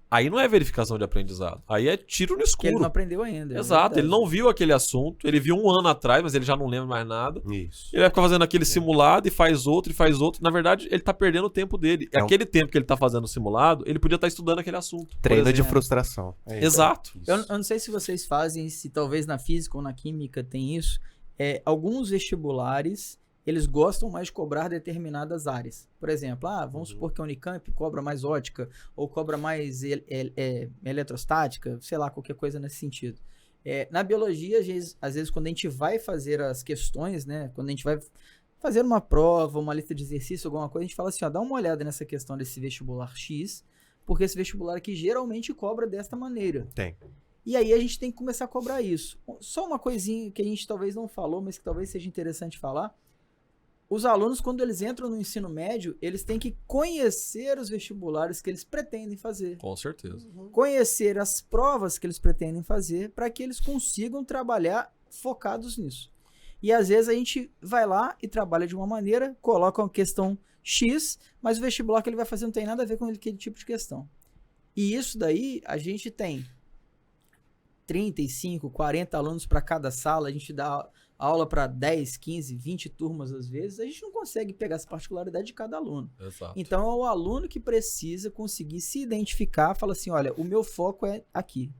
Aí não é verificação de aprendizado. Aí é tiro no Que ele escuro. não aprendeu ainda. é Exato, ele verdade. não viu aquele assunto, ele viu um ano atrás, mas ele já não lembra mais nada. Isso. Ele vai ficar fazendo aquele simulado e faz outro e faz outro. Na verdade, ele tá perdendo o tempo dele. É um- Aquele tempo que ele tá fazendo o simulado, ele podia estar estudando aquele assunto. por Treino de exemplo. frustração. É isso. Exato. Eu não sei se vocês fazem, se talvez na física ou na química tem isso. Alguns vestibulares, eles gostam mais de cobrar determinadas áreas. Por exemplo, vamos supor que a Unicamp cobra mais ótica ou cobra mais eletrostática, sei lá, qualquer coisa nesse sentido. Na biologia, às vezes, quando a gente vai fazer as questões, né, quando a gente vai fazer uma prova, uma lista de exercício, alguma coisa, a gente fala assim, dá uma olhada nessa questão desse vestibular X, porque esse vestibular aqui geralmente cobra desta maneira. Tem. E aí a gente tem que começar a cobrar isso. Só uma coisinha que a gente talvez não falou, mas que talvez seja interessante falar. Os alunos, quando eles entram no ensino médio, eles têm que conhecer os vestibulares que eles pretendem fazer. Com certeza. Conhecer as provas que eles pretendem fazer para que eles consigam trabalhar focados nisso. E às vezes a gente vai lá e trabalha de uma maneira, coloca uma questão X, mas o vestibular que ele vai fazer não tem nada a ver com aquele tipo de questão. E isso daí, a gente tem 35, 40 alunos para cada sala, a gente dá aula para 10, 15, 20 turmas às vezes, a gente não consegue pegar essa particularidade de cada aluno. Exato. Então é o aluno que precisa conseguir se identificar, fala assim, olha, o meu foco é aqui,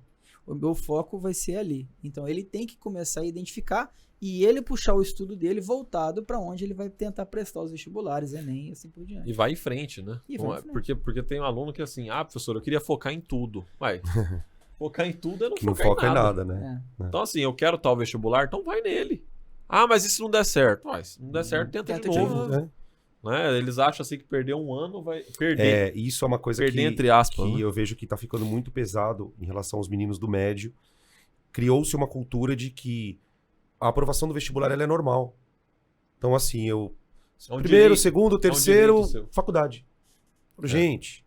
o meu foco vai ser ali. Então ele tem que começar a identificar e ele puxar o estudo dele voltado para onde ele vai tentar prestar os vestibulares, Enem e assim por diante. E vai em frente, né? E vai Não em é- frente. porque tem um aluno que é assim, professor, eu queria focar em tudo. Vai. Focar em tudo é não Que não focar foca em em nada. nada, né? Então assim, eu quero tal vestibular, então vai nele. Mas e se não der certo? Se não der certo, tenta de Tenta de novo. novo. Né? Né? Eles acham assim que perder um ano vai perder. Isso é uma coisa Perder que, entre aspas, que né? eu vejo que tá ficando muito pesado em relação aos meninos do médio. Criou-se uma cultura de que a aprovação do vestibular ela é normal. Então, assim, eu... É um Primeiro, direito- segundo, terceiro, direito seu. faculdade. Gente,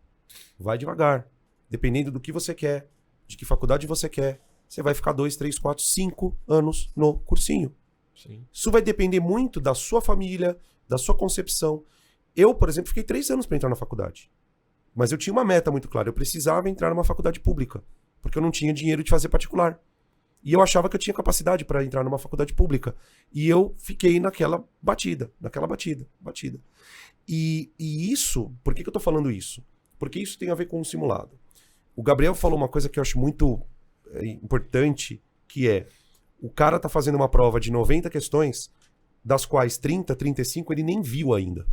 vai devagar. Dependendo do que você quer, de que faculdade você quer, você vai ficar 2, 3, 4, 5 anos no cursinho. Sim. Isso vai depender muito da sua família, da sua concepção. Eu, por exemplo, fiquei 3 anos para entrar na faculdade. Mas eu tinha uma meta muito clara. Eu precisava entrar numa faculdade pública, porque eu não tinha dinheiro de fazer particular. E eu achava que eu tinha capacidade para entrar numa faculdade pública. E eu fiquei naquela batida. E isso, por que eu tô falando isso? Porque isso tem a ver com o simulado. O Gabriel falou uma coisa que eu acho muito importante, que é, o cara tá fazendo uma prova de 90 questões, das quais 30, 35 ele nem viu ainda.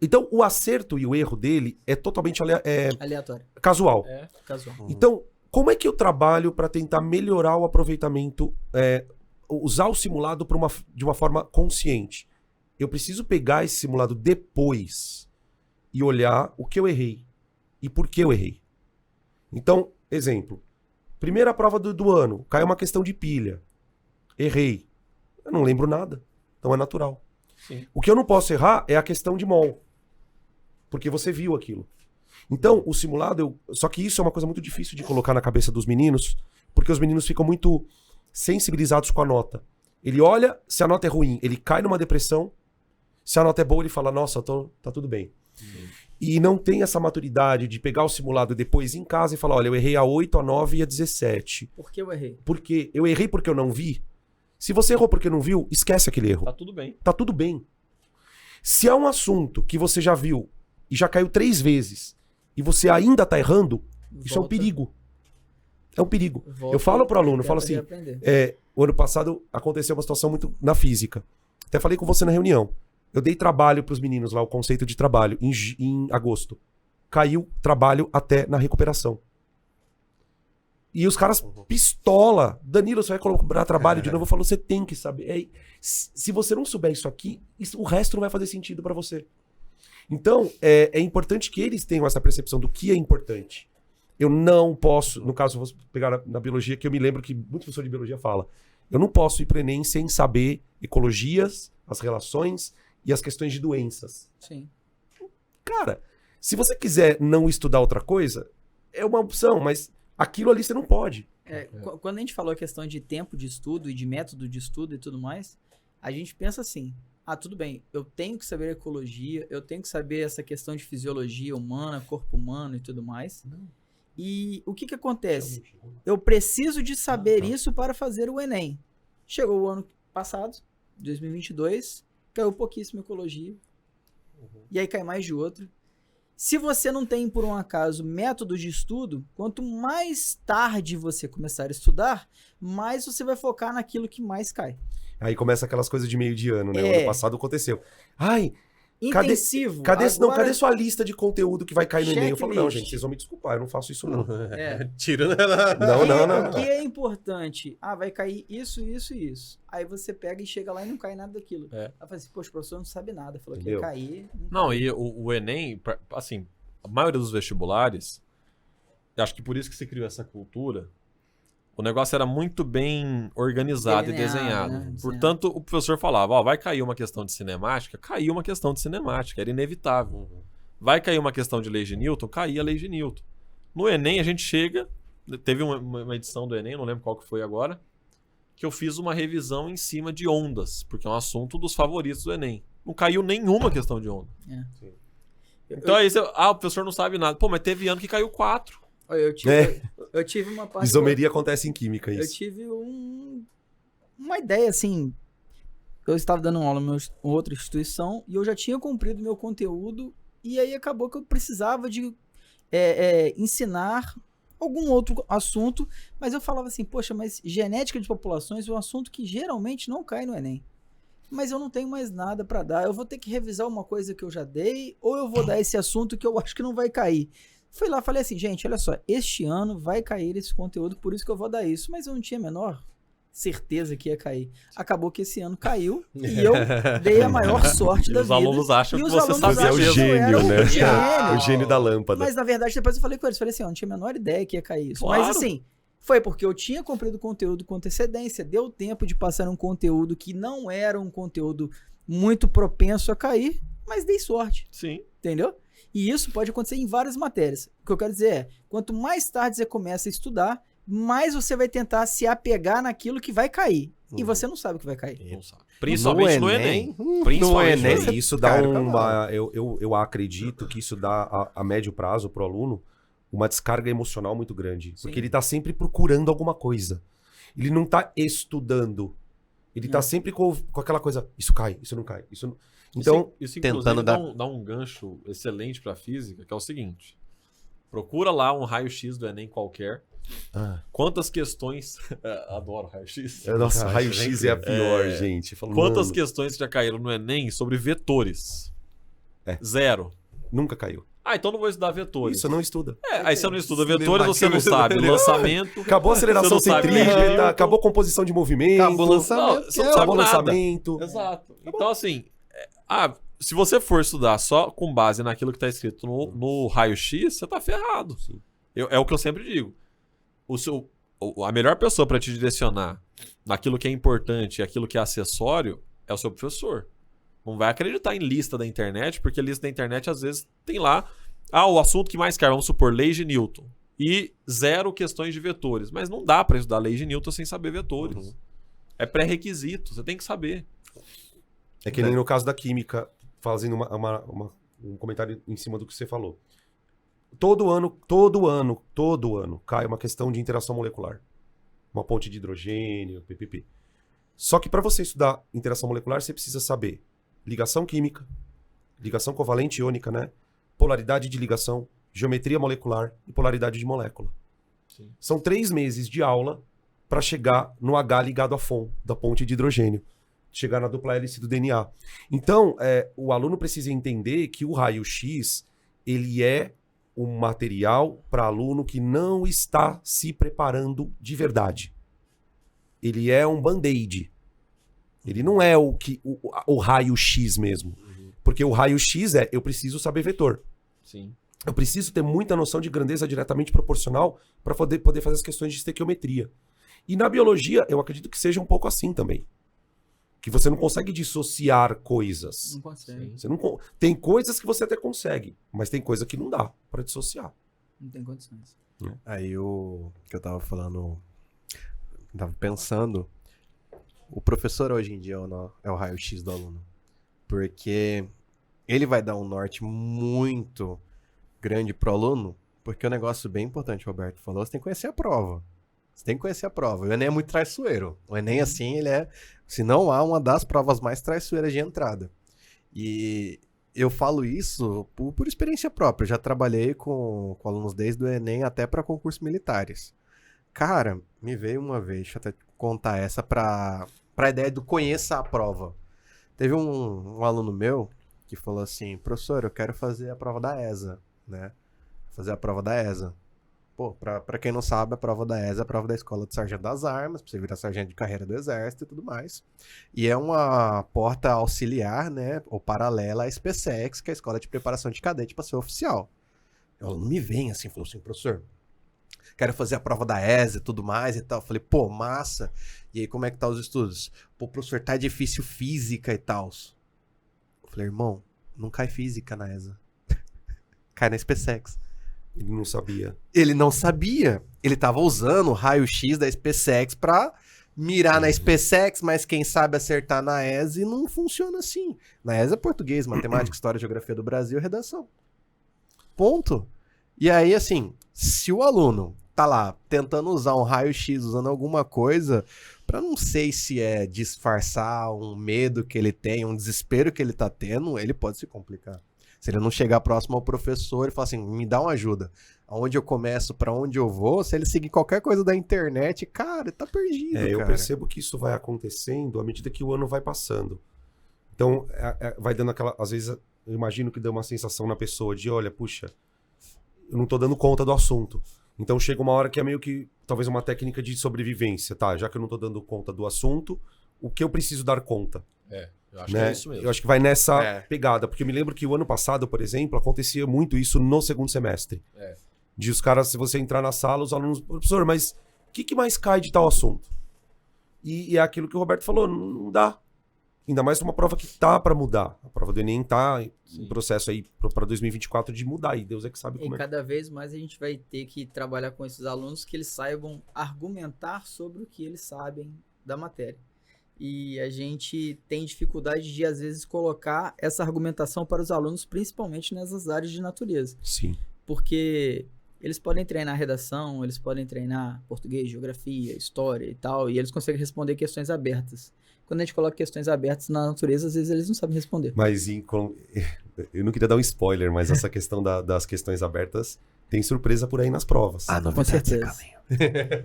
Então, o acerto e o erro dele é totalmente Aleatório. casual. É. Casual. Então, como é que eu trabalho para tentar melhorar o aproveitamento, usar o simulado de uma forma consciente? Eu preciso pegar esse simulado depois e olhar o que eu errei e por que eu errei. Então, exemplo, primeira prova do ano, caiu uma questão de pilha. Errei. Eu não lembro nada. Então é natural. Sim. O que eu não posso errar é a questão de mol. Porque você viu aquilo. Então, o simulado... Só que isso é uma coisa muito difícil de colocar na cabeça dos meninos, porque os meninos ficam muito sensibilizados com a nota. Ele olha, se a nota é ruim, ele cai numa depressão. Se a nota é boa, ele fala, nossa, tá tudo bem. E não tem essa maturidade de pegar o simulado depois em casa e falar, olha, eu errei a 8, a 9 e a 17. Por que eu errei? Porque eu errei porque eu não vi. Se você errou porque não viu, esquece aquele erro. Tá tudo bem. Tá tudo bem. Se é um assunto que você já viu e já caiu 3 vezes e você ainda tá errando, isso é um perigo. É um perigo. Eu falo pro aluno, eu falo assim, o ano passado aconteceu uma situação muito na física. Até falei com você na reunião. Eu dei trabalho pros meninos lá, o conceito de trabalho, em agosto. Caiu trabalho até na recuperação. E os caras pistola. Danilo, você vai cobrar trabalho de novo? Eu falo, você tem que saber. Se você não souber isso aqui, o resto não vai fazer sentido pra você. Então, é importante que eles tenham essa percepção do que é importante. Eu não posso, no caso, vou pegar na biologia, que eu me lembro que muito professor de biologia fala, eu não posso ir pro Enem sem saber ecologias, as relações e as questões de doenças. Sim. Cara, se você quiser não estudar outra coisa, é uma opção, mas aquilo ali você não pode. Quando a gente falou a questão de tempo de estudo e de método de estudo e tudo mais, a gente pensa assim, tudo bem, eu tenho que saber ecologia, eu tenho que saber essa questão de fisiologia humana, corpo humano e tudo mais. E o que acontece? Eu preciso de saber isso para fazer o Enem. Chegou o ano passado, 2022, caiu pouquíssimo ecologia. E aí cai mais de outro. Se você não tem, por um acaso, método de estudo, quanto mais tarde você começar a estudar, mais você vai focar naquilo que mais cai. Aí começa aquelas coisas de meio de ano, né? O ano passado aconteceu. Ai, intensivo. Cadê sua lista de conteúdo que vai cair no Enem? Eu falo, não, gente, vocês vão me desculpar, eu não faço isso não. Tira. Não. O que é importante? Vai cair isso. Aí você pega e chega lá e não cai nada daquilo. Aí fala assim, poxa, o professor não sabe nada. Falou que ia cair. Não, e o Enem, assim, a maioria dos vestibulares, acho que por isso que se criou essa cultura, o negócio era muito bem organizado e desenhado. Né? Portanto, o professor falava, vai cair uma questão de cinemática? Caiu uma questão de cinemática, era inevitável. Vai cair uma questão de lei de Newton? Caía a lei de Newton. No Enem, a gente chega, teve uma edição do Enem, não lembro qual que foi agora, que eu fiz uma revisão em cima de ondas, porque é um assunto dos favoritos do Enem. Não caiu nenhuma questão de onda. Então aí o professor não sabe nada. Pô, mas teve ano que caiu 4. Eu tive uma parte... Isomeria acontece em química, isso. Eu tive uma ideia, assim... Eu estava dando aula em outra instituição e eu já tinha cumprido meu conteúdo e aí acabou que eu precisava de ensinar algum outro assunto, mas eu falava assim, poxa, mas genética de populações é um assunto que geralmente não cai no Enem. Mas eu não tenho mais nada para dar, eu vou ter que revisar uma coisa que eu já dei ou eu vou dar esse assunto que eu acho que não vai cair. Fui lá, falei assim, gente, olha só, este ano vai cair esse conteúdo, por isso que eu vou dar isso. Mas eu não tinha a menor certeza que ia cair. Acabou que esse ano caiu e eu dei a maior sorte da vida. Os alunos acham que você sabe. É o gênio, né? Gênio. O gênio da lâmpada. Mas na verdade, depois eu falei com eles, falei assim, eu não tinha a menor ideia que ia cair isso. Claro. Mas assim, Foi porque eu tinha cumprido o conteúdo com antecedência, deu tempo de passar um conteúdo que não era um conteúdo muito propenso a cair, mas dei sorte, Sim. entendeu? E isso pode acontecer em várias matérias. O que eu quero dizer é, quanto mais tarde você começa a estudar, mais você vai tentar se apegar naquilo que vai cair. E você não sabe o que vai cair. Não sabe. Principalmente no Enem. Principalmente No no Enem, Enem. você Isso dá cai no uma. cavalo. Eu acredito que isso dá a médio prazo pro aluno uma descarga emocional muito grande. Porque ele tá sempre procurando alguma coisa. Ele não tá estudando. Ele tá sempre com aquela coisa. Isso cai, isso não cai. Isso não... Então, isso tentando inclusive dá um gancho excelente para física, que é o seguinte. Procura lá um raio-x do Enem qualquer. Quantas questões... Adoro raio-x. nossa, raio-x é a pior, gente. Falo, Quantas mano, questões já caíram no Enem sobre vetores? 0. nunca caiu. Ah, então não vou estudar vetores. Isso não estuda. Aí você não estuda vetores, você não sabe lançamento. Acabou a aceleração Você não sabe centrípeta, Newton. acabou a composição de movimento. Acabou o lançamento. Não, você não Acabou sabe o nada. lançamento. Exato. Então, assim, se você for estudar só com base naquilo que está escrito no raio-x, você tá ferrado. Sim. É o que eu sempre digo. A melhor pessoa para te direcionar naquilo que é importante e aquilo que é acessório é o seu professor. Não vai acreditar em lista da internet, porque a lista da internet às vezes tem lá o assunto que mais cai, vamos supor, lei de Newton. E 0 questões de vetores. Mas não dá para estudar lei de Newton sem saber vetores. É pré-requisito, você tem que saber. É que nem no caso da química, fazendo um comentário em cima do que você falou. Todo ano cai uma questão de interação molecular. Uma ponte de hidrogênio, ppp. Só que para você estudar interação molecular, você precisa saber ligação química, ligação covalente iônica, né? Polaridade de ligação, geometria molecular e polaridade de molécula. Sim. São 3 meses de aula para chegar no H ligado à FON, da ponte de hidrogênio. Chegar na dupla hélice do DNA. Então, o aluno precisa entender que o raio-x, ele é um material para aluno que não está se preparando de verdade. Ele é um band-aid. Ele não é o raio-x mesmo. Porque o raio-x eu preciso saber vetor. Sim. Eu preciso ter muita noção de grandeza diretamente proporcional para poder fazer as questões de estequiometria. E na biologia, eu acredito que seja um pouco assim também. Que você não consegue dissociar coisas. Não consegue. Você não tem coisas que você até consegue, mas tem coisa que não dá para dissociar. Não tem condições. Aí o que eu tava falando, tava pensando, o professor hoje em dia é o raio-x do aluno. Porque ele vai dar um norte muito grande pro aluno, porque o negócio bem importante, o Roberto falou, você tem que conhecer a prova. Você tem que conhecer a prova. O Enem é muito traiçoeiro. O Enem, assim, ele é, se não há, uma das provas mais traiçoeiras de entrada. E eu falo isso por experiência própria. Eu já trabalhei com alunos desde o Enem até para concursos militares. Cara, me veio uma vez, deixa eu até contar essa pra ideia do conheça a prova. Teve um aluno meu que falou assim, professor, eu quero fazer a prova da ESA, né? Fazer a prova da ESA. Pô, pra quem não sabe, a prova da ESA é a prova da Escola de Sargento das Armas, pra você virar sargento de carreira do Exército e tudo mais. E é uma porta auxiliar, né, ou paralela à SpaceX, que é a Escola de Preparação de Cadete para ser oficial. O aluno me vem assim, falou assim, professor, quero fazer a prova da ESA e tudo mais e tal. Eu falei, pô, massa. E aí, como é que tá os estudos? Pô, professor, tá difícil física e tal. Eu falei, irmão, não cai física na ESA. Cai na SpaceX. Ele não sabia. Ele não sabia. Ele tava usando o raio-x da SpaceX pra mirar na SpaceX, mas quem sabe acertar na ESA e não funciona assim. Na ESA é português, matemática, história, geografia do Brasil, redação. Ponto. E aí, assim, se o aluno tá lá tentando usar um raio-x, usando alguma coisa, pra não sei se é disfarçar um medo que ele tem, um desespero que ele tá tendo, ele pode se complicar. Se ele não chegar próximo ao professor e falar assim, me dá uma ajuda. Aonde eu começo, pra onde eu vou, se ele seguir qualquer coisa da internet, cara, tá perdido, Eu cara. percebo que isso vai acontecendo à medida que o ano vai passando. Então, vai dando aquela... Às vezes, eu imagino que dá uma sensação na pessoa de, olha, puxa, eu não tô dando conta do assunto. Então, chega uma hora que é meio que, talvez, uma técnica de sobrevivência, tá? Já que eu não tô dando conta do assunto, o que eu preciso dar conta? Eu acho Né? que é isso mesmo. Eu acho que vai nessa pegada, porque eu me lembro que o ano passado, por exemplo, acontecia muito isso no segundo semestre. De os caras, se você entrar na sala, os alunos, professor, mas que mais cai de tal assunto? E é aquilo que o Roberto falou, não dá. Ainda mais numa prova que tá para mudar. A prova do Enem tá em processo aí para 2024 de mudar, e Deus é que sabe como E cada vez mais a gente vai ter que trabalhar com esses alunos que eles saibam argumentar sobre o que eles sabem da matéria. E a gente tem dificuldade de, às vezes, colocar essa argumentação para os alunos, principalmente nessas áreas de natureza. Sim. Porque eles podem treinar redação, eles podem treinar português, geografia, história e tal, e eles conseguem responder questões abertas. Quando a gente coloca questões abertas na natureza, às vezes eles não sabem responder. Mas eu não queria dar um spoiler, mas essa questão das questões abertas tem surpresa por aí nas provas. Com certeza.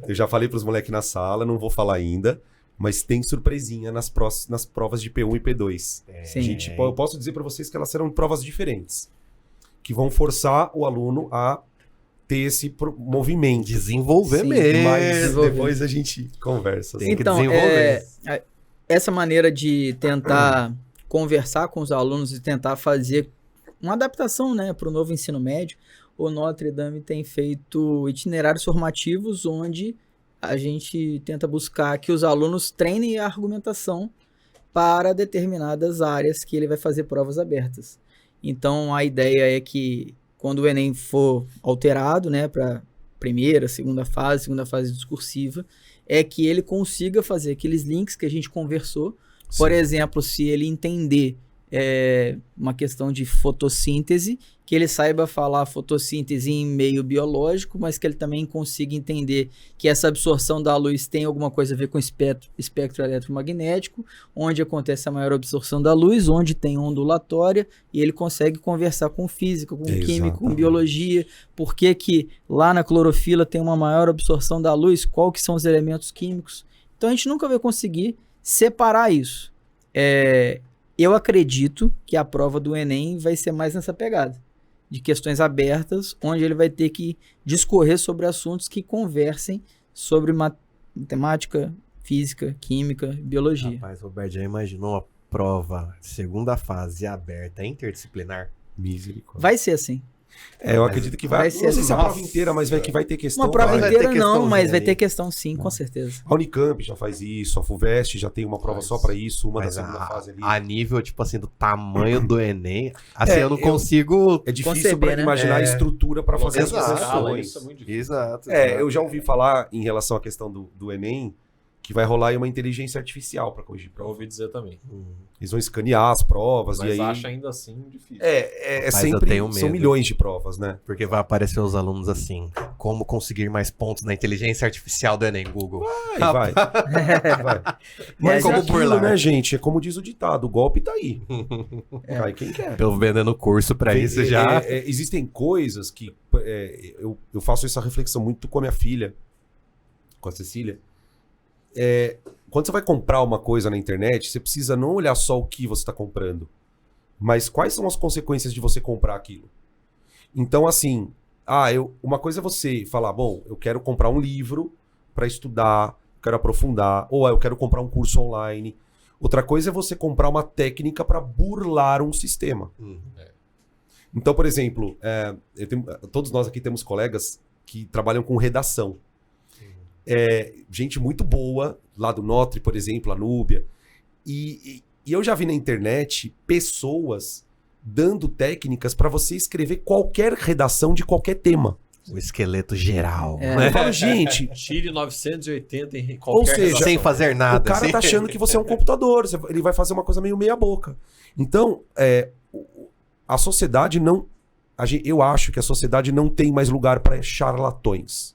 Eu já falei pros moleques na sala, não vou falar ainda, mas tem surpresinha nas provas de P1 e P2. Sim. Eu posso dizer para vocês que elas serão provas diferentes, que vão forçar o aluno a ter esse movimento. Desenvolver Sim, mesmo. Mas depois a gente conversa. Tem que Então, desenvolver. essa maneira de tentar conversar com os alunos e tentar fazer uma adaptação, né, para o novo ensino médio, o Notre Dame tem feito itinerários formativos onde a gente tenta buscar que os alunos treinem a argumentação para determinadas áreas que ele vai fazer provas abertas. Então, a ideia é que quando o Enem for alterado, né, para segunda fase discursiva, é que ele consiga fazer aqueles links que a gente conversou. Por exemplo, se ele entender uma questão de fotossíntese, que ele saiba falar fotossíntese em meio biológico, mas que ele também consiga entender que essa absorção da luz tem alguma coisa a ver com espectro eletromagnético, onde acontece a maior absorção da luz, onde tem ondulatória, e ele consegue conversar com física, com química, com biologia, por que lá na clorofila tem uma maior absorção da luz, qual que são os elementos químicos. Então a gente nunca vai conseguir separar isso. Eu acredito que a prova do Enem vai ser mais nessa pegada, de questões abertas, onde ele vai ter que discorrer sobre assuntos que conversem sobre matemática, física, química, biologia. Rapaz, Roberto, já imaginou uma prova segunda fase aberta, interdisciplinar? Misericórdia. Vai ser assim. Eu acredito que vai ser não sei se a assim. prova inteira, mas vai ter questão. Uma prova vai inteira ter não, questãozinha mas vai ali. ter questão sim, com certeza. A Unicamp já faz isso, a FUVEST já tem uma prova só pra isso, uma da Mas segunda fase ali. a nível, tipo assim, do tamanho do Enem, assim, eu não eu- consigo... É difícil conceber, pra né? imaginar a estrutura pra fazer as Exato. questões. Isso é muito difícil. Exato. Eu já ouvi falar em relação à questão do Enem, que vai rolar aí uma inteligência artificial pra corrigir Eu prova. ouvi dizer também. Eles vão escanear as provas Mas e aí... acho ainda assim difícil. Mas eu sempre... tenho São medo. milhões de provas, né? Porque vai aparecer os alunos assim, como conseguir mais pontos na inteligência artificial do Enem, Google. Vai. Mas Como como aquilo, burlar? né, gente? É como diz o ditado, o golpe tá aí. Cai quem quer. Pelo vendendo curso pra isso já... Existem coisas que... eu faço essa reflexão muito com a minha filha, com a Cecília. Quando você vai comprar uma coisa na internet, você precisa não olhar só o que você está comprando, mas quais são as consequências de você comprar aquilo. Então, assim, uma coisa é você falar, bom, eu quero comprar um livro para estudar, quero aprofundar, ou eu quero comprar um curso online. Outra coisa é você comprar uma técnica para burlar um sistema. Então, por exemplo, todos nós aqui temos colegas que trabalham com redação. Gente muito boa, lá do Notre, por exemplo, a Núbia. E eu já vi na internet pessoas dando técnicas para você escrever qualquer redação de qualquer tema. O esqueleto geral. Eu falo, gente, Tire 980 em Ou qualquer seja, redação. Sem fazer nada. o cara assim. tá achando que você é um computador, ele vai fazer uma coisa meio meia boca. Então, a sociedade não... Eu acho que a sociedade não tem mais lugar para charlatões.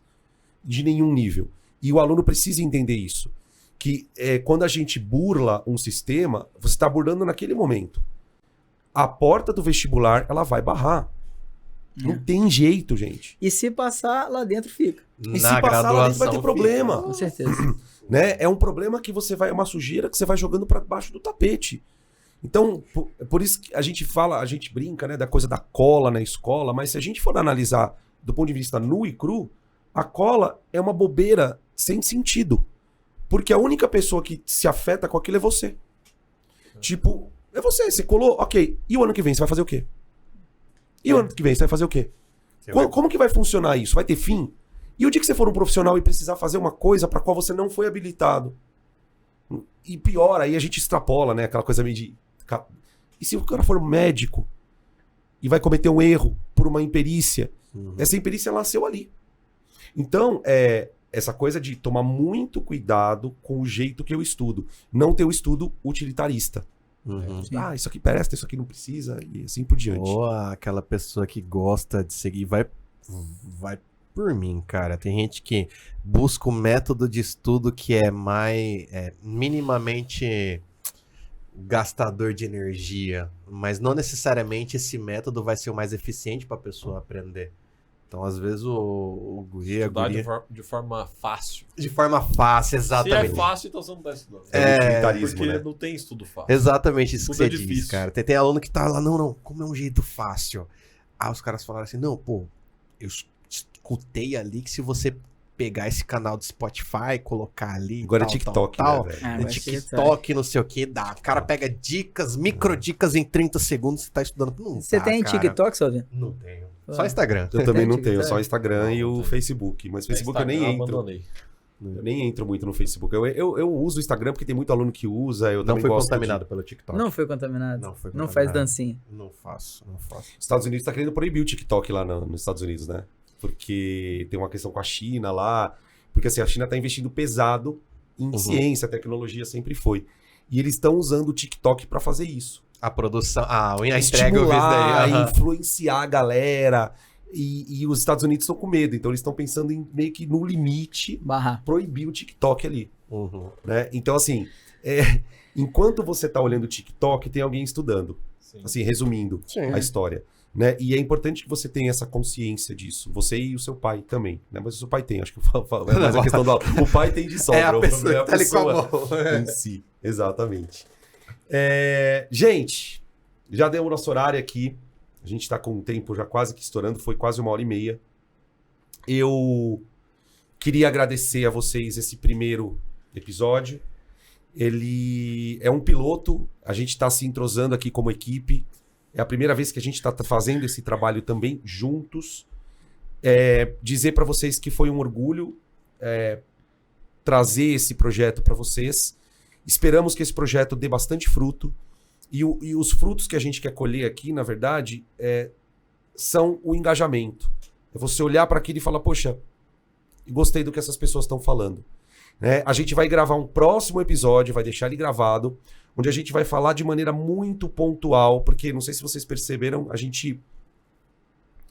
De nenhum nível. E o aluno precisa entender isso. Que quando a gente burla um sistema, você está burlando naquele momento. A porta do vestibular, ela vai barrar. Não tem jeito, gente. E se passar, lá dentro fica. E se passar lá dentro vai ter problema. Com certeza. Né? É um problema que você vai... É uma sujeira que você vai jogando para baixo do tapete. Então, por isso que a gente brinca, né, da coisa da cola na escola, mas se a gente for analisar do ponto de vista nu e cru, a cola é uma bobeira sem sentido. Porque a única pessoa que se afeta com aquilo é você. Tipo, é você colou, ok. E o ano que vem você vai fazer o quê? E o ano que vem você vai fazer o quê? Como que vai funcionar isso? Vai ter fim? E o dia que você for um profissional e precisar fazer uma coisa para qual você não foi habilitado? E pior, aí a gente extrapola, né? Aquela coisa meio de... E se o cara for médico e vai cometer um erro por uma imperícia? Essa imperícia nasceu ali. Então, essa coisa de tomar muito cuidado com o jeito que eu estudo. Não ter o estudo utilitarista. Isso aqui presta, isso aqui não precisa, e assim por diante. Ou aquela pessoa que gosta de seguir, vai por mim, cara. Tem gente que busca um método de estudo que é mais minimamente gastador de energia, mas não necessariamente esse método vai ser o mais eficiente para a pessoa aprender. Então, às vezes, o guri, a Estudar guria... de forma fácil. De forma fácil, exatamente. Se é fácil, então você não está estudando. Utilitarismo, Porque né? não tem estudo fácil. Exatamente isso que Tudo é você diz, difícil. cara. Tem aluno que tá lá, não, como é um jeito fácil? Aí os caras falaram assim, não, pô, eu escutei ali que se você pegar esse canal do Spotify, colocar ali... Agora é tal, TikTok, tal, né, velho? Ah, no vai ser TikTok, não sei o que, dá. O cara pega dicas, micro dicas em 30 segundos, você tá estudando. Não Você dá, tem cara. TikTok, Salvino? Não tenho. Só Instagram. Eu também não Tem tenho, TikTok? só o Instagram e Não, o não Facebook. Mas Facebook eu nem Instagram, entro. abandonei. Eu nem entro muito no Facebook. Eu uso o Instagram porque tem muito aluno que usa. Eu Não também foi gosto contaminado pelo TikTok. Não foi contaminado. Não foi Não faz contaminado. dancinha. Não faço. Os Estados Unidos tá querendo proibir o TikTok lá nos Estados Unidos, né? Porque tem uma questão com a China lá. Porque assim, a China tá investindo pesado em ciência, tecnologia sempre foi. E eles estão usando o TikTok para fazer isso. A produção, a entrega eu vi isso Estimular, daí. aham. influenciar a galera. E os Estados Unidos estão com medo. Então eles estão pensando em meio que no limite Barrar. proibir o TikTok ali. Uhum. Né? Então assim, enquanto você tá olhando o TikTok, tem alguém estudando. Sim. Assim, resumindo Sim. a história. Né? E é importante que você tenha essa consciência disso. Você e o seu pai também. Né? Mas o seu pai tem, acho que é mais a questão do aula. O pai tem de sobra. É a o pessoa problema que tá ali com a pessoa mão. em si. Exatamente. Gente, já deu o nosso horário aqui. A gente tá com o tempo já quase que estourando. Foi quase 1h30. Eu queria agradecer a vocês esse primeiro episódio. Ele é um piloto. A gente está se entrosando aqui como equipe. É a primeira vez que a gente está fazendo esse trabalho também juntos. Dizer para vocês que foi um orgulho trazer esse projeto para vocês. Esperamos que esse projeto dê bastante fruto. E os frutos que a gente quer colher aqui, na verdade, são o engajamento. É você olhar para aquilo e falar, poxa, gostei do que essas pessoas estão falando. Né? A gente vai gravar um próximo episódio, vai deixar ele gravado, onde a gente vai falar de maneira muito pontual, porque não sei se vocês perceberam, a gente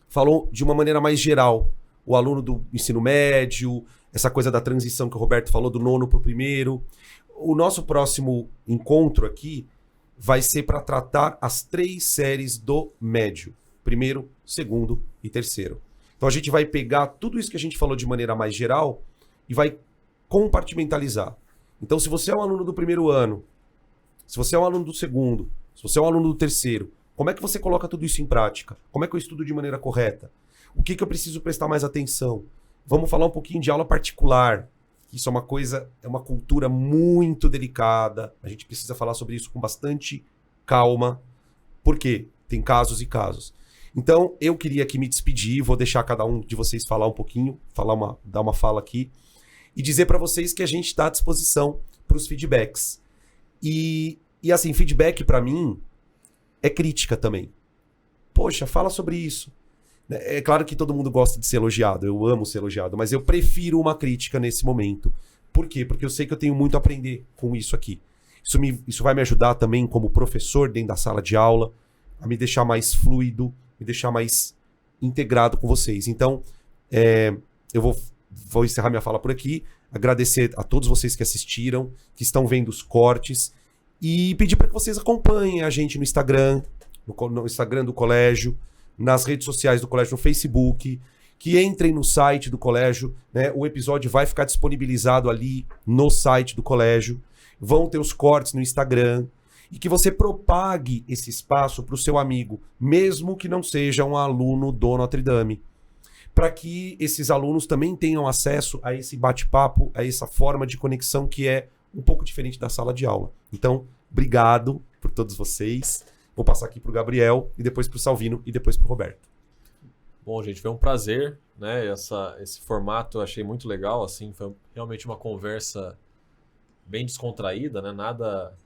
falou de uma maneira mais geral. O aluno do ensino médio, essa coisa da transição que o Roberto falou, do 9º para o 1º. O nosso próximo encontro aqui vai ser para tratar as 3 séries do médio. 1º, 2º e 3º. Então a gente vai pegar tudo isso que a gente falou de maneira mais geral e vai compartimentalizar. Então se você é um aluno do 1º ano, se você é um aluno do 2º, se você é um aluno do 3º, como é que você coloca tudo isso em prática? Como é que eu estudo de maneira correta? O que eu preciso prestar mais atenção? Vamos falar um pouquinho de aula particular. Isso é uma cultura muito delicada. A gente precisa falar sobre isso com bastante calma. Por quê? Tem casos e casos. Então, eu queria aqui me despedir, vou deixar cada um de vocês falar um pouquinho, dar uma fala aqui, e dizer para vocês que a gente está à disposição para os feedbacks. E assim, feedback para mim é crítica também. Poxa, fala sobre isso. É claro que todo mundo gosta de ser elogiado, eu amo ser elogiado, mas eu prefiro uma crítica nesse momento. Por quê? Porque eu sei que eu tenho muito a aprender com isso aqui. Isso vai me ajudar também como professor dentro da sala de aula, a me deixar mais fluido, me deixar mais integrado com vocês. Então, eu vou encerrar minha fala por aqui, agradecer a todos vocês que assistiram, que estão vendo os cortes, e pedir para que vocês acompanhem a gente no Instagram, no Instagram do colégio, nas redes sociais do colégio, no Facebook, que entrem no site do colégio, né? O episódio vai ficar disponibilizado ali no site do colégio, vão ter os cortes no Instagram, e que você propague esse espaço para o seu amigo, mesmo que não seja um aluno do Notre Dame, para que esses alunos também tenham acesso a esse bate-papo, a essa forma de conexão que é um pouco diferente da sala de aula. Então, obrigado por todos vocês. Vou passar aqui para o Gabriel, e depois para o Salvino, e depois para o Roberto. Bom, gente, foi um prazer, né? Esse formato eu achei muito legal, assim, foi realmente uma conversa bem descontraída, né? Nada...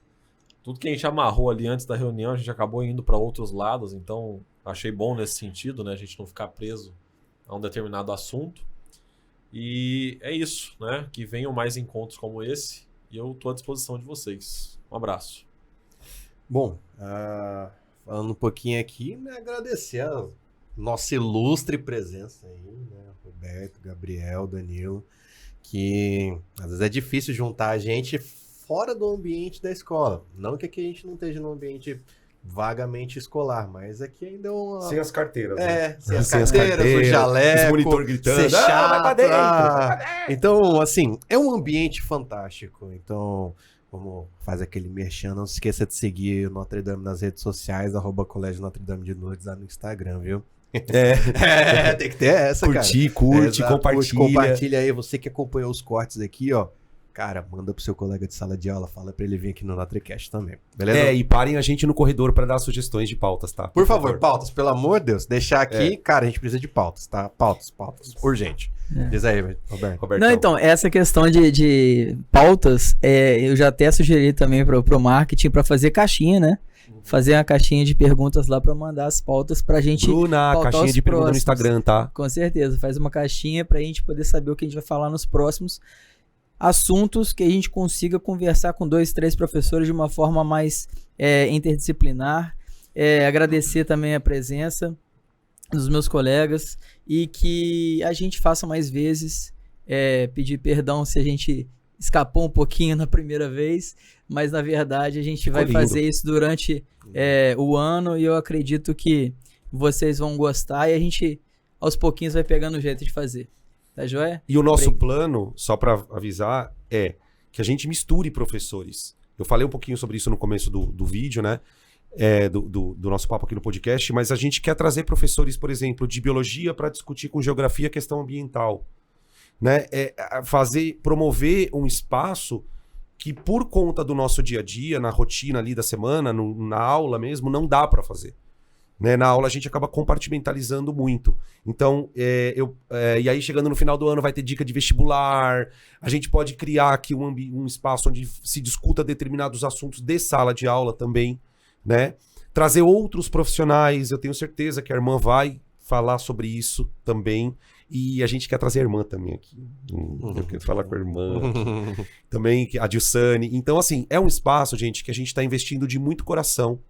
Tudo que a gente amarrou ali antes da reunião, a gente acabou indo para outros lados, então achei bom nesse sentido, né? A gente não ficar preso a um determinado assunto. E é isso, né? Que venham mais encontros como esse e eu estou à disposição de vocês. Um abraço. Bom, falando um pouquinho aqui, né, agradecer a nossa ilustre presença aí, né? Roberto, Gabriel, Danilo, que às vezes é difícil juntar a gente fora do ambiente da escola. Não que aqui a gente não esteja num ambiente vagamente escolar, mas aqui ainda é uma... Sem as carteiras, né? sem as carteiras, o jaleco, esse monitor gritando, ser chato, vai pra dentro, vai pra dentro. Então, assim, é um ambiente fantástico. Então, como faz aquele merchan, não se esqueça de seguir o Notre Dame nas redes sociais, @Colégio Notre Dame de Lourdes lá no Instagram, viu? Tem que ter essa, curte, compartilha. Compartilha aí, você que acompanhou os cortes aqui, ó. Cara, manda pro seu colega de sala de aula, fala pra ele vir aqui no NotreCast também, beleza? E parem a gente no corredor pra dar sugestões de pautas, tá? Por favor, pautas, pelo amor de Deus, deixar aqui, cara, a gente precisa de pautas, tá? Pautas, urgente. Diz aí, Roberto. Não, então, essa questão de pautas, eu já até sugeri também pro marketing pra fazer caixinha, né? Fazer uma caixinha de perguntas lá pra mandar as pautas pra gente... Bruna, caixinha de perguntas no Instagram, tá? Com certeza, faz uma caixinha pra gente poder saber o que a gente vai falar nos próximos assuntos, que a gente consiga conversar com 2, 3 professores de uma forma mais interdisciplinar. Agradecer também a presença dos meus colegas e que a gente faça mais vezes. Pedir perdão se a gente escapou um pouquinho na primeira vez, mas na verdade a gente vai fazer isso durante o ano e eu acredito que vocês vão gostar e a gente aos pouquinhos vai pegando o jeito de fazer. Tá joia? E o nosso plano, só para avisar, é que a gente misture professores. Eu falei um pouquinho sobre isso no começo do vídeo, né? Do nosso papo aqui no podcast, mas a gente quer trazer professores, por exemplo, de biologia para discutir com geografia a questão ambiental. Né? Promover um espaço que, por conta do nosso dia a dia, na rotina ali da semana, na aula mesmo, não dá para fazer. Né? Na aula a gente acaba compartimentalizando muito. Então, e aí chegando no final do ano vai ter dica de vestibular, a gente pode criar aqui um espaço onde se discuta determinados assuntos de sala de aula também, né? Trazer outros profissionais, eu tenho certeza que a irmã vai falar sobre isso também, e a gente quer trazer a irmã também aqui. Eu quero falar com a irmã. Também a Dilsane. Então, assim, é um espaço, gente, que a gente está investindo de muito coração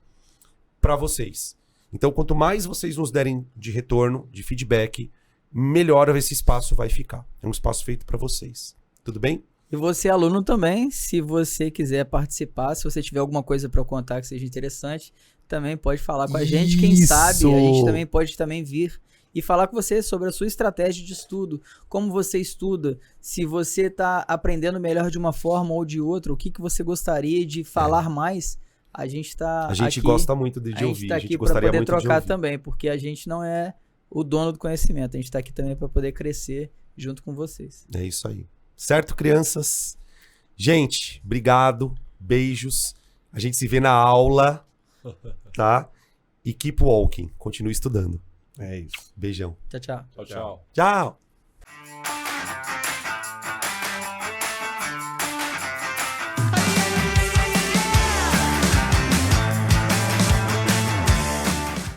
para vocês. Então, quanto mais vocês nos derem de retorno, de feedback, melhor esse espaço vai ficar. É um espaço feito para vocês. Tudo bem? E você, aluno, também, se você quiser participar, se você tiver alguma coisa para contar que seja interessante, também pode falar com a gente. Quem sabe, a gente também pode vir e falar com você sobre a sua estratégia de estudo, como você estuda, se você está aprendendo melhor de uma forma ou de outra, o que você gostaria de falar mais. A gente aqui, gosta muito de ouvir, a gente gostaria muito de ouvir. Trocar também, porque a gente não é o dono do conhecimento, a gente está aqui também para poder crescer junto com vocês. É isso aí. Certo, crianças? Gente, obrigado, beijos. A gente se vê na aula, tá? E keep walking, continue estudando. É isso. Beijão. Tchau, tchau. Tchau, tchau. Tchau.